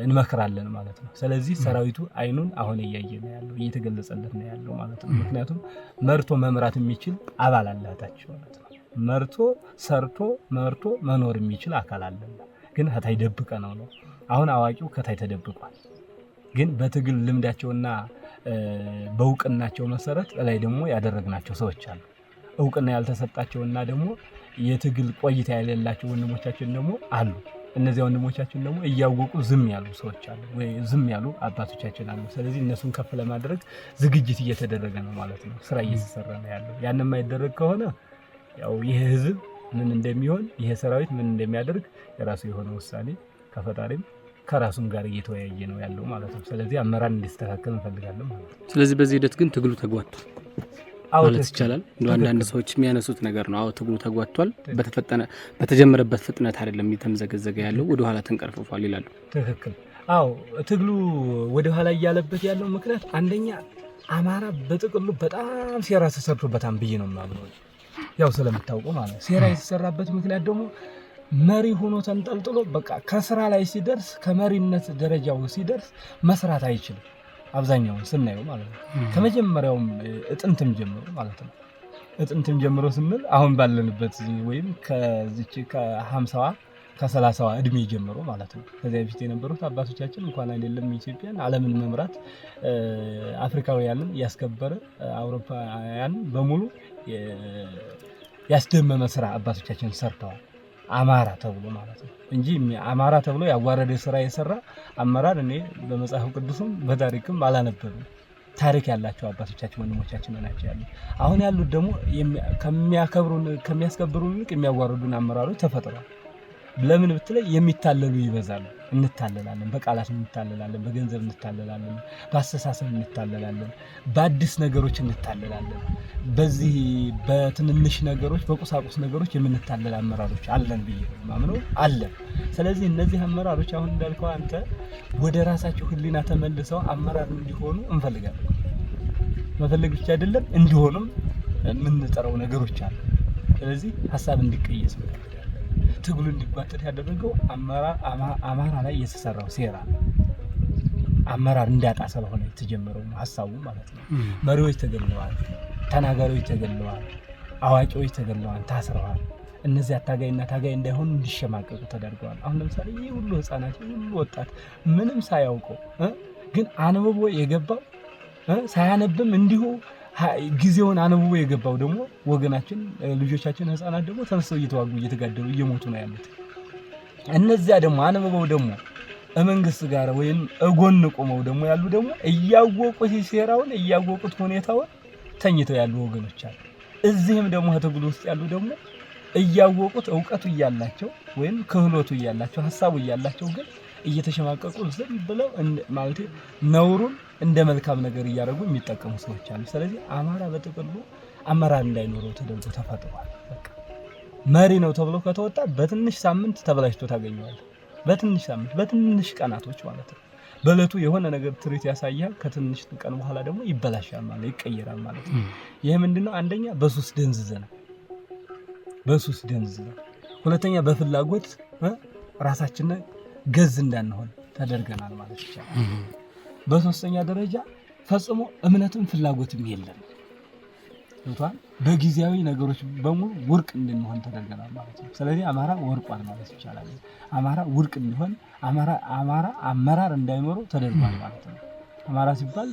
S2: እንመክራለን ማለት ነው። ስለዚህ ሰራዊቱ አይኑን አሁን እያየ ነው ያለው እየተገለጸለት ነው ያለው ማለት ነው። ምክንያቱም መርቶ መምራት የሚችል አባል አላታቸው ማለት ነው። መርቶ ሰርቶ መርቶ መኖር የሚችል አካል አለ። ግን ከታይ ደብቀ ነው። አሁን አዋቂው ከታይ ተደብቋል። ግን በትግል ልምዳቸውና በእውቅናቸው መሰረት ላይ ደግሞ ያደረግናቸው ሰዎች አሉ። እውቅና ያልተሰጣቸውና ደግሞ የትግል ቆይታ የሌላቸው ወንድሞቻችን ደግሞ አሉ። እነዚህ ወንድሞቻችን ደግሞ እያወቁ ዝም ያሉ ሰዎች አሉ ወይ ዝም ያሉ አባቶቻችን አሉ። ስለዚህ እነሱን ከፍ ለማድረግ ዝግጅት እየተደረገ ነው ማለት ነው። ስራ እየተሰራ ነው ያለው። ያን የማይደረግ ከሆነ ያው ይሄ ህዝብ ምን እንደሚሆን ይሄ ሰራዊት ምን እንደሚያደርግ የራሱ የሆነ ውሳኔ ከፈጣሪም ከራሱም ጋር እየተወያየ ነው ያለው ማለት ነው። ስለዚህ አመራር እንዲስተካከል እንፈልጋለን ማለት ነው።
S1: ስለዚህ በዚህ ሂደት ግን ትግሉ ተጓቷል ማለት ይቻላል። እንደው አንዳንድ ሰዎች የሚያነሱት ነገር ነው። አዎ ትግሉ ተጓቷል፣ በተጀመረበት ፍጥነት አይደለም እየተመዘገዘገ ያለው ወደ ኋላ ተንቀርፍፏል ይላሉ።
S2: ትክክል። አዎ ትግሉ ወደ ኋላ እያለበት ያለው ምክንያት አንደኛ አማራ በጥቅሉ በጣም ሴራ ተሰርቶበታል ብዬ ነው የማምነው። ያው ስለምታውቁ ማለት ሴራ የተሰራበት ምክንያት ደግሞ መሪ ሆኖ ተንጠልጥሎ በቃ ከስራ ላይ ሲደርስ ከመሪነት ደረጃው ሲደርስ መስራት አይችልም። አብዛኛውን ስናየው ማለት ነው። ከመጀመሪያውም እጥንትም ጀምሮ ማለት ነው። እጥንትም ጀምሮ ስንል አሁን ባለንበት ወይም ከዚች ከ50ዋ ከ30ዋ እድሜ ጀምሮ ማለት ነው። ከዚያ በፊት የነበሩት አባቶቻችን እንኳን አይደለም ኢትዮጵያን ዓለምን መምራት አፍሪካውያንን ያስከበረ አውሮፓውያን በሙሉ ያስደመመ ስራ አባቶቻችን ሰርተዋል። አማራ ተብሎ ማለት ነው እንጂ አማራ ተብሎ ያዋረደ ስራ የሰራ አመራር እኔ በመጽሐፍ ቅዱስም በታሪክም አላነበብም። ታሪክ ያላቸው አባቶቻችን ወንድሞቻችን ናቸው ያሉ። አሁን ያሉት ደግሞ ከሚያስከብሩን ይልቅ የሚያዋርዱን አመራሮች ተፈጥረዋል። ለምን ብትለይ የሚታለሉ ይበዛሉ። እንታለላለን፣ በቃላት እንታለላለን፣ በገንዘብ እንታለላለን፣ በአስተሳሰብ እንታለላለን፣ በአዲስ ነገሮች እንታለላለን። በዚህ በትንንሽ ነገሮች በቁሳቁስ ነገሮች የምንታለል አመራሮች አለን ብዬ ማምነው አለን። ስለዚህ እነዚህ አመራሮች አሁን እንዳልከው አንተ ወደ ራሳቸው ህሊና ተመልሰው አመራር እንዲሆኑ እንፈልጋለን። መፈለግ ብቻ አይደለም እንዲሆኑም የምንጠራው ነገሮች አሉ። ስለዚህ ሀሳብ እንዲቀየስ ትግሉ እንዲጓተት ያደረገው አማራ ላይ የተሰራው ሴራ አመራር እንዳጣ ስለሆነ የተጀመረው ሀሳቡ ማለት ነው። መሪዎች ተገለዋል፣ ተናጋሪዎች ተገለዋል፣ አዋቂዎች ተገለዋል፣ ታስረዋል። እነዚህ ታጋይና ታጋይ እንዳይሆኑ እንዲሸማቀቁ ተደርገዋል። አሁን ለምሳሌ ይህ ሁሉ ህፃናት ይህ ሁሉ ወጣት ምንም ሳያውቀው ግን አንብቦ የገባው ሳያነብም እንዲሁ ጊዜውን አንብቦ የገባው ደግሞ ወገናችን ልጆቻችን ህፃናት ደግሞ ተነስተው እየተዋጉ እየተጋደሉ እየሞቱ ነው ያሉት። እነዚያ ደግሞ አንብበው ደግሞ መንግስት ጋር ወይም እጎን ቆመው ደግሞ ያሉ ደግሞ እያወቁት ሴራውን እያወቁት ሁኔታውን ተኝተው ያሉ ወገኖች አሉ። እዚህም ደግሞ ትግሉ ውስጥ ያሉ ደግሞ እያወቁት ዕውቀቱ እያላቸው ወይም ክህሎቱ እያላቸው ሐሳቡ እያላቸው ግን እየተሸማቀቁ ዝም ብለው ማለት ነውሩን እንደ መልካም ነገር እያደረጉ የሚጠቀሙ ሰዎች አሉ። ስለዚህ አማራ በጥቅሉ አመራር እንዳይኖረው ተደርጎ ተፈጥሯል። በቃ መሪ ነው ተብሎ ከተወጣ በትንሽ ሳምንት ተበላሽቶ ታገኘዋለህ። በትንሽ ሳምንት በትንሽ ቀናቶች ማለት ነው። በእለቱ የሆነ ነገር ትርኢት ያሳያል። ከትንሽ ቀን በኋላ ደግሞ ይበላሻል ማለት ይቀየራል ማለት ነው። ይሄ ምንድነው? አንደኛ በሱስ ደንዝዘናል። ሁለተኛ በፍላጎት ራሳችንን ገዝ እንዳንሆን ተደርገናል ማለት ይቻላል። በሶስተኛ ደረጃ ፈጽሞ እምነትም ፍላጎትም የለም።
S3: ገብቷል። በጊዜያዊ ነገሮች በሙሉ ውርቅ እንድንሆን ተደርገናል ማለት ነው። ስለዚህ አማራ ወርቋል ማለት ይቻላል። አማራ ውርቅ እንዲሆን አማራ አመራር እንዳይኖረው ተደርጓል ማለት ነው። አማራ ሲባል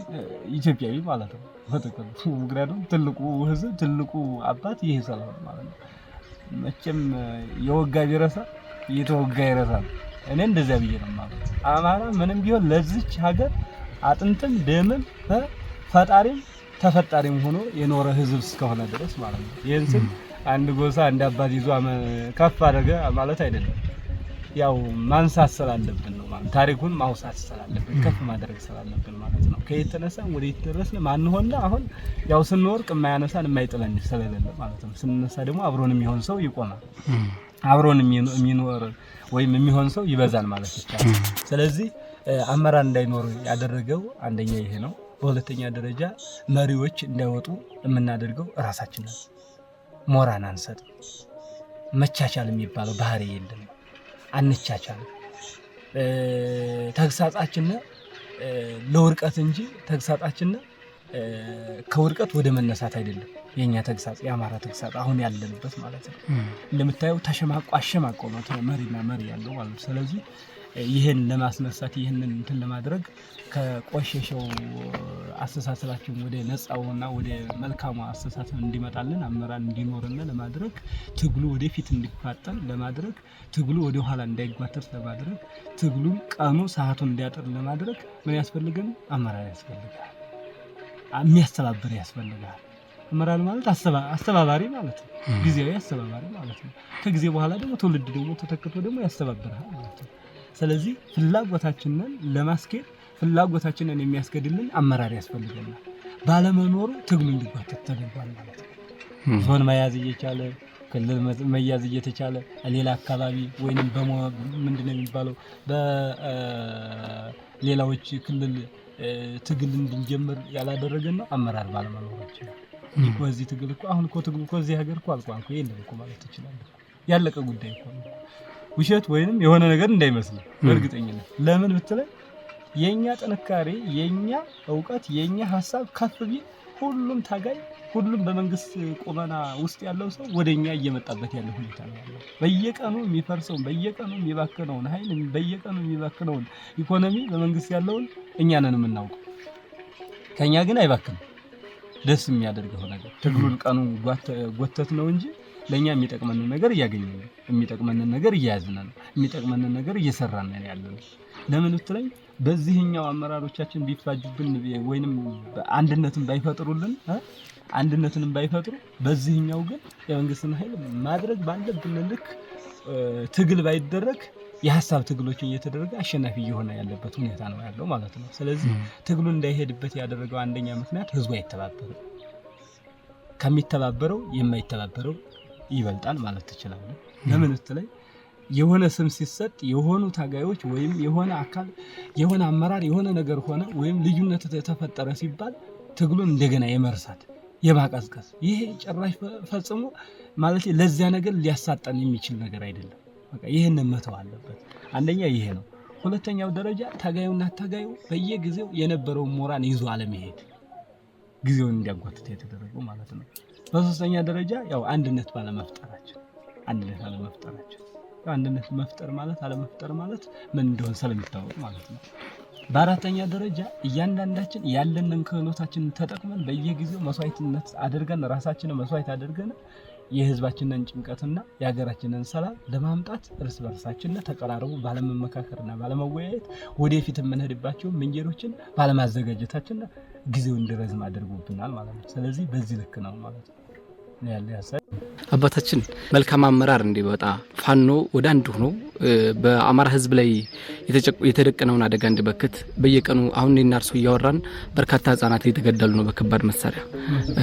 S3: ኢትዮጵያዊ ማለት ነው በተቀበሉ ምክንያቱም ትልቁ ህዝብ ትልቁ አባት ይሄ ስለሆነ ማለት ነው። መቼም የወጋ ቢረሳ የተወጋ ይረሳል። እኔ እንደዚያ ብዬ ነው ማለት ነው። አማራ ምንም ቢሆን ለዚች ሀገር አጥንትም ደምም ፈጣሪም ተፈጣሪም ሆኖ የኖረ ህዝብ እስከሆነ ድረስ ማለት ነው። ይሄን ስል አንድ ጎሳ አንድ አባት ይዞ ከፍ አደረገ ማለት አይደለም። ያው ማንሳት ስላለብን ነው ማለት ታሪኩን ማውሳት ስላለብን ከፍ ማድረግ ስላለብን ማለት ነው። ከየት ተነሳን ወደ የት ደረስን ማን ሆነ አሁን ያው ስንወርቅ የማያነሳን የማይጥለን ስለሌለ ማለት ነው። ስንነሳ ደግሞ አብሮን የሚሆን ሰው ይቆማል። አብሮን የሚኖር ወይም የሚሆን ሰው ይበዛል ማለት ይቻላል። ስለዚህ አመራር እንዳይኖር ያደረገው አንደኛ ይሄ ነው። በሁለተኛ ደረጃ መሪዎች እንዳይወጡ የምናደርገው ራሳችን ነን። ሞራን አንሰጥ። መቻቻል የሚባለው ባህሪ የለም። አንቻቻል። ተግሳጻችን ለውርቀት እንጂ ተግሳጻችን ከውርቀት ወደ መነሳት አይደለም። የኛ ተግሳጽ የአማራ ተግሳጽ አሁን ያለንበት ማለት ነው። እንደምታየው አሸማቆ ነው መሪና መሪ ያለው ማለት ነው። ስለዚህ ይሄን ለማስነሳት ይሄንን እንትን ለማድረግ ከቆሸሸው አስተሳሰባችን ወደ ነፃውና ወደ መልካሙ አስተሳሰብ እንዲመጣልን አመራር እንዲኖርና ለማድረግ ትግሉ ወደፊት እንዲፋጠን ለማድረግ ትግሉ ወደ ኋላ እንዳይጓተት ለማድረግ ትግሉን ቀኑ ሰዓቱን እንዲያጥር ለማድረግ ምን ያስፈልጋል? አመራር ያስፈልጋል። የሚያስተባብር ያስፈልጋል። አመራር ማለት አስተባባሪ ማለት ነው። ጊዜያዊ አስተባባሪ ማለት ነው። ከጊዜ በኋላ ደግሞ ትውልድ ደግሞ ተተክቶ ደግሞ ያስተባብራል ማለት ነው። ስለዚህ ፍላጎታችንን ለማስኬድ ፍላጎታችንን የሚያስገድልን አመራር ያስፈልገናል። ባለመኖሩ ትግሉ እንዲጓተት ተደርጓል ማለት ነው። ዞን መያዝ እየቻለ ክልል መያዝ እየተቻለ ሌላ አካባቢ ወይንም ምንድነው የሚባለው በሌላዎች ክልል ትግል እንድንጀምር ያላደረገን ነው አመራር ባለመኖራችን። እዚህ ትግል እኮ አሁን እኮ ትግል እኮ እዚህ ሀገር እኮ አልቋል እኮ የለም እኮ ማለት ትችላለህ። ያለቀ ጉዳይ እኮ ነው። ውሸት ወይንም የሆነ ነገር እንዳይመስል በእርግጠኝነት ለምን ብትለኝ የኛ ጥንካሬ የኛ ዕውቀት የኛ ሐሳብ ከፍ ቢል ሁሉም ታጋይ ሁሉም በመንግስት ቁመና ውስጥ ያለው ሰው ወደኛ እየመጣበት ያለ ሁኔታ ነው ያለው። በየቀኑ የሚፈርሰው በየቀኑ የሚባክነውን ኃይል በየቀኑ የሚባክነውን ኢኮኖሚ በመንግስት ያለውን እኛ ነን የምናውቀው። ከኛ ግን አይባክንም። ደስ የሚያደርገው ነገር ትግሉን ቀኑ ጎተት ነው እንጂ ለኛ የሚጠቅመን ነገር እያገኘን ነው። የሚጠቅመን ነገር እያያዝን ነው። የሚጠቅመን ነገር እየሰራን ነው ያለው። ለምን ብትለኝ በዚህኛው አመራሮቻችን ቢፋጁብን ወይንም አንድነትን ባይፈጥሩልን አንድነትንም ባይፈጥሩ በዚህኛው ግን የመንግስትን ኃይል ማድረግ ባለብን ልክ ትግል ባይደረግ የሐሳብ ትግሎችን እየተደረገ አሸናፊ እየሆነ ያለበት ሁኔታ ነው ያለው ማለት ነው። ስለዚህ ትግሉ እንዳይሄድበት ያደረገው አንደኛ ምክንያት ህዝቡ አይተባበርም። ከሚተባበረው የማይተባበረው ይበልጣል ማለት ትችላለህ። ለምን ብትለኝ የሆነ ስም ሲሰጥ የሆኑ ታጋዮች ወይም የሆነ አካል የሆነ አመራር የሆነ ነገር ሆነ ወይም ልዩነት ተፈጠረ ሲባል ትግሉን እንደገና የመርሳት የማቀዝቀዝ ይሄ ጭራሽ ፈጽሞ ማለት ለዚያ ነገር ሊያሳጣን የሚችል ነገር አይደለም። በቃ ይሄንን መተው አለበት። አንደኛ ይሄ ነው። ሁለተኛው ደረጃ ታጋዩና ታጋዩ በየጊዜው የነበረው ሞራን ይዞ አለመሄድ ጊዜውን እንዲያጓትት የተደረገው ማለት ነው። በሶስተኛ ደረጃ ያው አንድነት ባለመፍጠራችን አንድነት መፍጠር ማለት አለመፍጠር ማለት ምን እንደሆነ ስለሚታወቅ ማለት ነው። በአራተኛ ደረጃ እያንዳንዳችን ያለንን ክህሎታችንን ተጠቅመን በየጊዜው መስዋዕትነት አድርገን ራሳችንን መስዋዕት አድርገን የህዝባችንን ጭንቀትና የሀገራችንን ሰላም ለማምጣት እርስ በርሳችን ተቀራርቦ ባለመመካከርና ባለመወያየት ወደፊት የምንሄድባቸው መንገዶችን ባለማዘጋጀታችን ጊዜው እንዲረዝም አድርጎብናል ማለት ነው። ስለዚህ በዚህ ልክ ነው ማለት ነው ያለ ያሳይ
S1: አባታችን መልካም አመራር እንዲወጣ ፋኖ ወደ አንድ ሆኖ በአማራ ህዝብ ላይ የተደቀነውን አደጋ እንዲበክት በየቀኑ አሁን እኔና እርሶ እያወራን በርካታ ህጻናት እየተገደሉ ነው በከባድ መሳሪያ።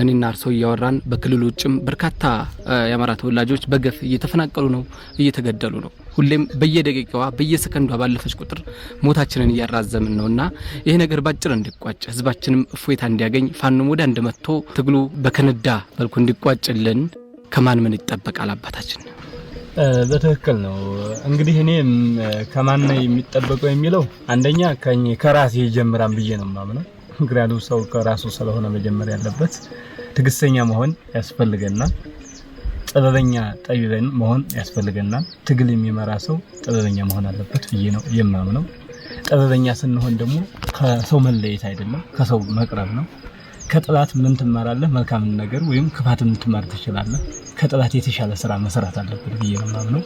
S1: እኔና እርሶ እያወራን በክልሉ ውጭም በርካታ የአማራ ተወላጆች በገፍ እየተፈናቀሉ ነው፣ እየተገደሉ ነው። ሁሌም በየደቂቃዋ በየሰከንዷ ባለፈች ቁጥር ሞታችንን እያራዘምን ነውና ይሄ ነገር ባጭር እንዲቋጭ ህዝባችንም እፎይታ እንዲያገኝ ፋኖም ወደ አንድ መጥቶ ትግሉ በከነዳ መልኩ እንዲቋጭልን ከማን ምን ይጠበቃል አባታችን?
S3: በትክክል ነው። እንግዲህ እኔ ከማን የሚጠበቀው የሚለው አንደኛ ከራሴ ይጀምራል ብዬ ነው የማምነው። ምክንያቱም ሰው ከራሱ ስለሆነ መጀመር ያለበት ትግስተኛ መሆን ያስፈልገናል። ጥበበኛ ጠቢበን መሆን ያስፈልገናል። ትግል የሚመራ ሰው ጥበበኛ መሆን አለበት ብዬ ነው የማምነው። ጥበበኛ ስንሆን ደግሞ ከሰው መለየት አይደለም፣ ከሰው መቅረብ ነው። ከጥላት ምን ትማራለህ? መልካም ነገር ወይም ክፋትን ትማር ትችላለህ። ከጥላት የተሻለ ስራ መስራት አለበት ብዬ ነው የማምነው።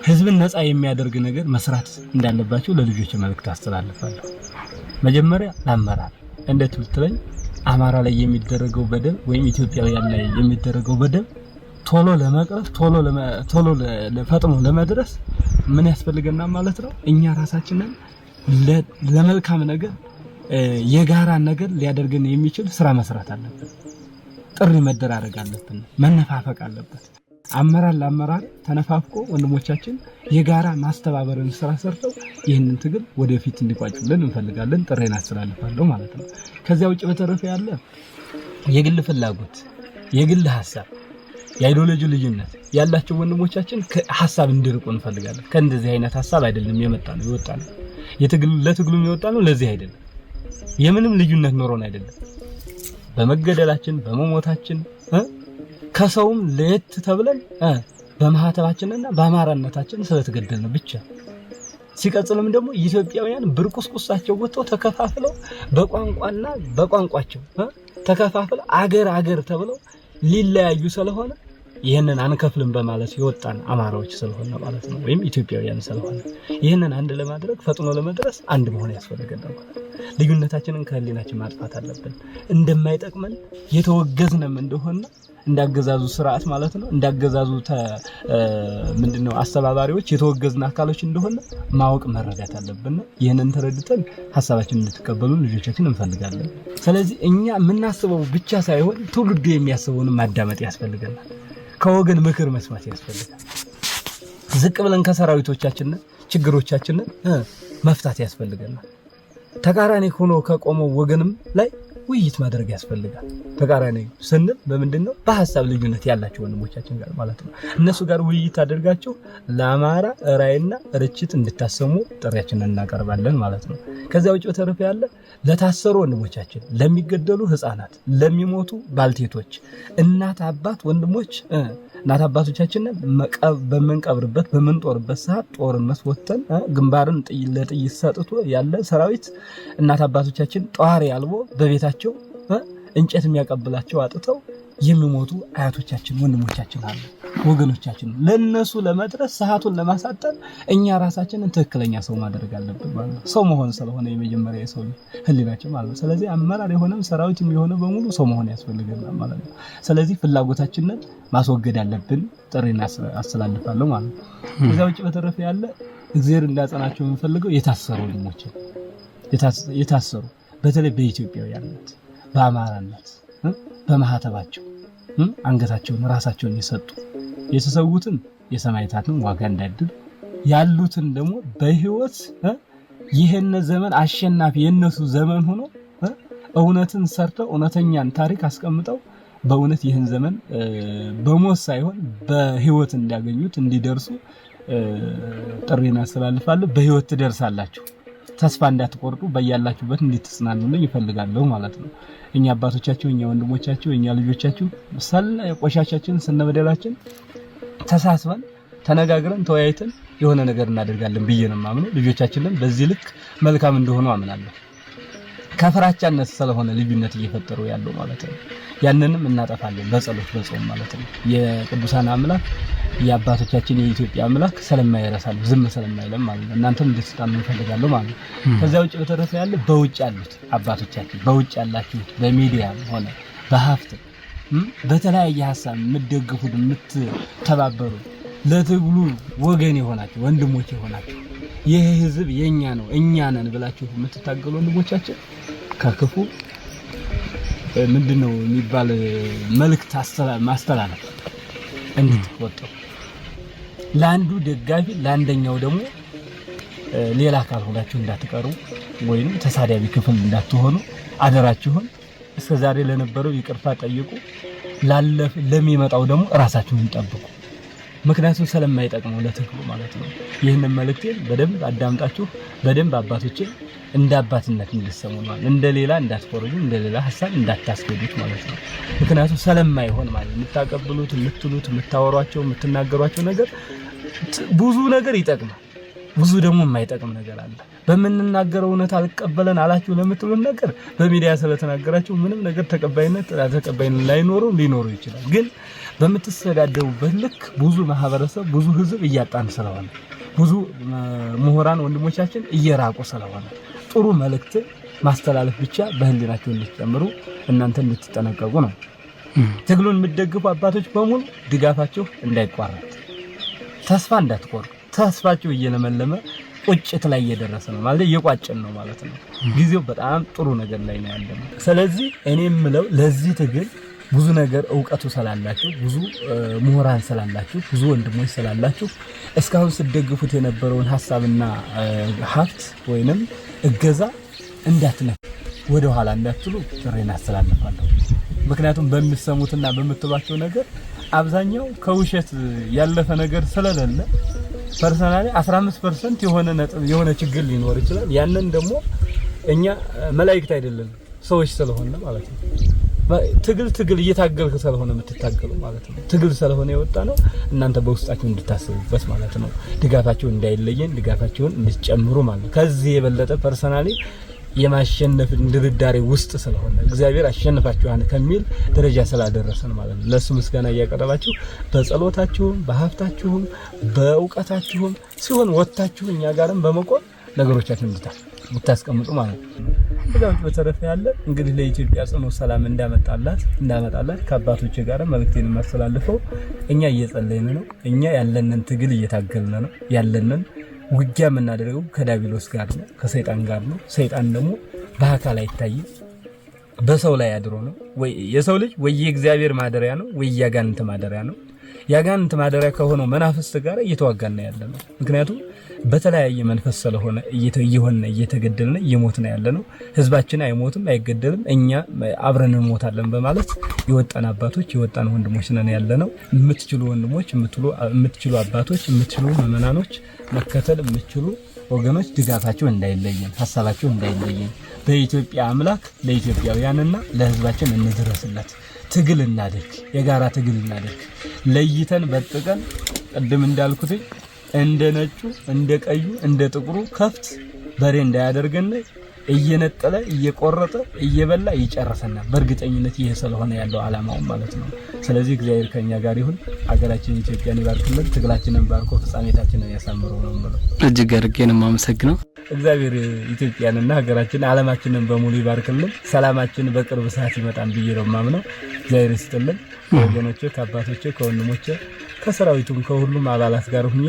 S3: ህዝብን ነፃ የሚያደርግ ነገር መስራት እንዳለባቸው ለልጆች መልእክት አስተላልፋለሁ። መጀመሪያ ለአመራር እንዴት ብትለኝ አማራ ላይ የሚደረገው በደል ወይም ኢትዮጵያውያን ላይ የሚደረገው በደል ቶሎ ለመቅረፍ ቶሎ ለፈጥኖ ለመድረስ ምን ያስፈልገናል ማለት ነው? እኛ ራሳችንን ለመልካም ነገር የጋራ ነገር ሊያደርገን የሚችል ስራ መስራት አለብን። ጥሪ መደራረግ አለብን። መነፋፈቅ አለበት። አመራር ለአመራር ተነፋፍቆ ወንድሞቻችን የጋራ ማስተባበርን ስራ ሰርተው ይህንን ትግል ወደፊት እንዲቋጩልን እንፈልጋለን። ጥሬን አስተላልፋለሁ ማለት ነው። ከዚያ ውጭ በተረፈ ያለ የግል ፍላጎት፣ የግል ሐሳብ፣ የአይዲዮሎጂ ልዩነት ያላቸው ወንድሞቻችን ከሐሳብ እንዲርቁ እንፈልጋለን። ከእንደዚህ አይነት ሐሳብ አይደለም የወጣ ነው። ለትግሉ የወጣ ነው ለዚህ አይደለም። የምንም ልዩነት ኖሮን አይደለም። በመገደላችን በመሞታችን ከሰውም ለየት ተብለን በማህተባችንና በአማራነታችን ስለተገደልን ብቻ። ሲቀጥልም ደግሞ ኢትዮጵያውያን ብርቁስቁሳቸው ወጥተው ተከፋፍለው በቋንቋና በቋንቋቸው ተከፋፍለው አገር ተብለው ሊለያዩ ስለሆነ ይሄንን አንከፍልም በማለት የወጣን አማራዎች ስለሆነ ማለት ነው፣ ወይም ኢትዮጵያውያን ስለሆነ ይሄንን አንድ ለማድረግ ፈጥኖ ለመድረስ አንድ መሆን ያስፈልገናል ማለት ነው። ልዩነታችንን ከህሊናችን ማጥፋት አለብን። እንደማይጠቅመን የተወገዝንም እንደሆነ እንዳገዛዙ ስርዓት ማለት ነው፣ እንዳገዛዙ ምንድነው አስተባባሪዎች የተወገዝና አካሎች እንደሆነ ማወቅ መረዳት አለብን። ይሄንን ተረድተን ሐሳባችንን እንድትቀበሉ ልጆቻችን እንፈልጋለን። ስለዚህ እኛ የምናስበው ብቻ ሳይሆን ትውልዱ የሚያስበውን ማዳመጥ ያስፈልገናል። ከወገን ምክር መስማት ያስፈልጋል። ዝቅ ብለን ከሰራዊቶቻችን ችግሮቻችንን መፍታት ያስፈልገናል። ተቃራኒ ሆኖ ከቆመው ወገንም ላይ ውይይት ማድረግ ያስፈልጋል። ተቃራኒ ስንል በምንድነው? በሐሳብ ልዩነት ያላቸው ወንድሞቻችን ጋር ማለት ነው። እነሱ ጋር ውይይት አድርጋችሁ ለአማራ ራዕይና ርችት እንድታሰሙ ጥሪያችንን እናቀርባለን ማለት ነው። ከዚያ ውጭ በተረፈ ያለ ለታሰሩ ወንድሞቻችን፣ ለሚገደሉ ህፃናት፣ ለሚሞቱ ባልቴቶች፣ እናት አባት ወንድሞች እናት አባቶቻችንን በመንቀብርበት በመንጦርበት ሰዓት ጦርነት ወተን ግንባርን ለጥይት ሰጥቶ ያለ ሰራዊት እናት አባቶቻችን ጧሪ አልቦ በቤታቸው እንጨት የሚያቀብላቸው አጥተው የሚሞቱ አያቶቻችን ወንድሞቻችን አሉ፣ ወገኖቻችን። ለነሱ ለመድረስ ሰዓቱን ለማሳጠር እኛ ራሳችንን ትክክለኛ ሰው ማድረግ አለብን ማለት ነው። ሰው መሆን ስለሆነ የመጀመሪያ የሰው ህሊናችን ማለት ነው። ስለዚህ አመራር የሆነም ሰራዊት የሚሆነው በሙሉ ሰው መሆን ያስፈልገናል ማለት ነው። ስለዚህ ፍላጎታችንን ማስወገድ አለብን። ጥሪና አስተላልፋለሁ ማለት ነው። ከዛ ውጭ በተረፈ ያለ እግዚአብሔር እንዳጸናቸው የምንፈልገው የታሰሩ ወንድሞች የታሰሩ በተለይ በኢትዮጵያዊነት በአማራነት በማህተባቸው አንገታቸውን ራሳቸውን የሰጡ የተሰዉትን የሰማዕታትን ዋጋ እንዳድል ያሉትን ደግሞ በህይወት ይሄን ዘመን አሸናፊ የነሱ ዘመን ሆኖ እውነትን ሰርተው እውነተኛን ታሪክ አስቀምጠው በእውነት ይህን ዘመን በሞት ሳይሆን በህይወት እንዲያገኙት እንዲደርሱ ጥሪና አስተላልፋለሁ። በህይወት ትደርሳላችሁ፣ ተስፋ እንዳትቆርጡ፣ በያላችሁበት እንድትጽናኑልኝ ይፈልጋለሁ ማለት ነው። እኛ አባቶቻችሁ፣ እኛ ወንድሞቻችሁ፣ እኛ ልጆቻችሁ ቆሻሻችን ስንበደላችን ተሳስበን ተነጋግረን ተወያይተን የሆነ ነገር እናደርጋለን ብዬ ነው የማምነው። ልጆቻችንን በዚህ ልክ መልካም እንደሆኑ አምናለሁ። ከፍራቻነት ስለሆነ ልዩነት እየፈጠሩ ያለው ማለት ነው። ያንንም እናጠፋለን በጸሎት በጾም ማለት ነው። የቅዱሳን አምላክ የአባቶቻችን የኢትዮጵያ አምላክ ስለማይረሳል ዝም ስለማይለም ማለት ነው። እናንተም እንድትጣኑ እንፈልጋለሁ ማለት ነው። ከዛ ውጭ በተረፈ ያለ በውጭ ያሉት አባቶቻችን በውጭ ያላችሁ በሚዲያ ሆነ በሀብት በተለያየ ሐሳብ የምትደግፉት የምትተባበሩ ለትግሉ ወገን የሆናችሁ ወንድሞች የሆናችሁ ይህ ህዝብ የኛ ነው እኛ ነን ብላችሁ የምትታገሉ ወንድሞቻችን ከክፉ ምንድነው የሚባል መልእክት ማስተላለፍ እንድትቆጠሩ፣ ለአንዱ ደጋፊ ለአንደኛው ደግሞ ሌላ አካል ሆናችሁ እንዳትቀሩ ወይም ተሳዳቢ ክፍል እንዳትሆኑ አደራችሁን። እስከዛሬ ለነበረው ይቅርታ ጠይቁ፣ ለሚመጣው ደግሞ ራሳችሁን ጠብቁ። ምክንያቱም ስለማይጠቅመው ለትግሉ ማለት ነው። ይህንን መልእክቴን በደንብ አዳምጣችሁ በደንብ አባቶቼ እንደ አባትነት እንድትሰሙ ማለት እንደ ሌላ እንዳትፈርጁ፣ እንደ ሌላ ሐሳብ እንዳታስገዱት ማለት ነው። ምክንያቱም ስለማይሆን ማለት የምታቀብሉት፣ የምትሉት፣ የምታወሯቸው፣ የምትናገሯቸው ነገር ብዙ ነገር ይጠቅማል፣ ብዙ ደግሞ የማይጠቅም ነገር አለ። በመንናገረው እውነት አልቀበለን አላችሁ ለምትሉት ነገር በሚዲያ ስለተናገራችሁ ምንም ነገር ተቀባይነት ሊኖር ይችላል። ግን በምትሰዳደቡበት ልክ ብዙ ማህበረሰብ ብዙ ህዝብ እያጣን ስለሆነ ብዙ ምሁራን ወንድሞቻችን እየራቁ ስለሆነ ጥሩ መልእክት ማስተላለፍ ብቻ በህሊናችሁ እንድትጨምሩ እናንተ እንድትጠነቀቁ ነው። ትግሉን የምትደግፉ አባቶች በሙሉ ድጋፋችሁ እንዳይቋረጥ፣ ተስፋ እንዳትቆርጡ። ተስፋችሁ እየለመለመ ቁጭት ላይ እየደረሰ ነው ማለት እየቋጨን ነው ማለት ነው። ጊዜው በጣም ጥሩ ነገር ላይ ነው ያለነው። ስለዚህ እኔ የምለው ለዚህ ትግል ብዙ ነገር ዕውቀቱ ስላላችሁ፣ ብዙ ምሁራን ስላላችሁ፣ ብዙ ወንድሞች ስላላችሁ እስካሁን ስትደግፉት የነበረውን ሐሳብና ሀብት ወይንም እገዛ እንዳትነፉ፣ ወደ ኋላ እንዳትሉ ጥሬን አስተላልፋለሁ። ምክንያቱም በሚሰሙትና በምትሏቸው ነገር አብዛኛው ከውሸት ያለፈ ነገር ስለሌለ ፐርሰናሊ 15% የሆነ ችግር ሊኖር ይችላል። ያንን ደግሞ እኛ መላእክት አይደለም ሰዎች ስለሆነ ማለት ነው። ትግል እየታገልክ ስለሆነ የምትታገሉ ማለት ነው። ትግል ስለሆነ የወጣ ነው። እናንተ በውስጣችሁ እንድታስቡበት ማለት ነው። ድጋፋችሁን እንዳይለየን፣ ድጋፋችሁን እንድትጨምሩ ማለት ነው። ከዚህ የበለጠ ፐርሰናሊ የማሸነፍ ድርዳሬ ውስጥ ስለሆነ እግዚአብሔር አሸንፋችኋል ከሚል ደረጃ ስላደረሰን ማለት ነው። ለሱ ምስጋና እያቀረባችሁ በጸሎታችሁም በሀብታችሁም በእውቀታችሁም ሲሆን ወጣችሁ እኛ ጋርም በመቆም ነገሮቻችሁን እንድታስቀምጡ ማለት ነው። በዛው በተረፈ ያለ እንግዲህ ለኢትዮጵያ ጽኑ ሰላም እንዳመጣላት ከአባቶች ጋር መልእክቴን ማስተላልፈው እኛ እየጸለይን ነው። እኛ ያለንን ትግል እየታገልን ነው። ያለንን ውጊያ የምናደርገው ከዳቢሎስ ጋር ነው፣ ከሰይጣን ጋር ነው። ሰይጣን ደግሞ በአካል አይታይም፣ በሰው ላይ አድሮ ነው። ወይ የሰው ልጅ ወይ የእግዚአብሔር ማደሪያ ነው ወይ ያጋንንት ማደሪያ ነው። ያጋንንት ማደሪያ ከሆነው መናፍስት ጋር እየተዋጋን ያለነው ምክንያቱም በተለያየ መንፈስ ስለሆነ እየተገደልን እየሞትን ያለነው። ህዝባችን አይሞትም አይገደልም፣ እኛ አብረን እንሞታለን በማለት የወጣን አባቶች የወጣን ወንድሞች ነን ያለነው። የምትችሉ ወንድሞች፣ የምትችሉ አባቶች፣ የምትችሉ ምዕመናኖች መከተል የምትችሉ ወገኖች ድጋፋችሁ እንዳይለየን፣ ሐሳባችሁ እንዳይለየን። በኢትዮጵያ አምላክ ለኢትዮጵያውያንና ለህዝባችን እንድረስለት። ትግል እናድርግ፣ የጋራ ትግል እናድርግ። ለይተን በጥቀን ቅድም እንዳልኩት እንደ ነጩ እንደ ቀዩ እንደ ጥቁሩ ከፍት በሬ እንዳያደርገን እየነጠለ እየቆረጠ እየበላ ይጨርሰናል። በእርግጠኝነት ይሄ ስለሆነ ያለው ዓላማው ማለት ነው። ስለዚህ እግዚአብሔር ከኛ ጋር ይሁን። ሀገራችን ኢትዮጵያን ይባርክልን፣ ትግላችንን ባርኮ ፍጻሜታችንን ያሳምረው ነው ማለት ነው።
S1: እጅግ አድርጌ ነው የማመሰግነው።
S3: እግዚአብሔር ኢትዮጵያንና ሀገራችንን ዓለማችንን በሙሉ ይባርክልን። ሰላማችን በቅርብ ሰዓት ይመጣል ብዬ ነው የማምነው። እግዚአብሔር ይስጥልን። ወገኖቼ፣ ከአባቶቼ፣ ከወንድሞቼ፣ ከሰራዊቱም ከሁሉም አባላት ጋር ሁኜ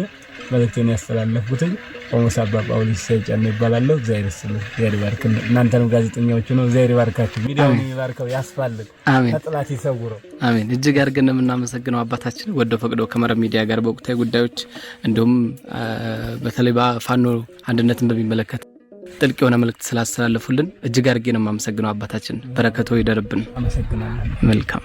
S3: መልእክቴን ያስተላለፍኩትኝ ቆሞስ አባ ጳውሎስ ሰይጨን ይባላለሁ። እግዚአብሔር ይስጥልን፣ እግዚአብሔር ይባርክልን። እናንተንም ጋዜጠኛዎች ነው እግዚአብሔር ይባርካችሁ፣ ሚዲያውን ይባርከው፣ ያስፋልን፣ ከጥላት ይሰውረው።
S1: አሜን። እጅግ አድርገን የምናመሰግነው አባታችን ወደ ፈቅዶ ከመረብ ሚዲያ ጋር በወቅታዊ ጉዳዮች እንዲሁም በተለይ በፋኖ አንድነትን በሚመለከት ጥልቅ የሆነ መልእክት ስላስተላለፉልን እጅግ አድርጌ ነው የማመሰግነው አባታችን። በረከቶ ይደርብን።
S3: አመሰግናለሁ።
S1: መልካም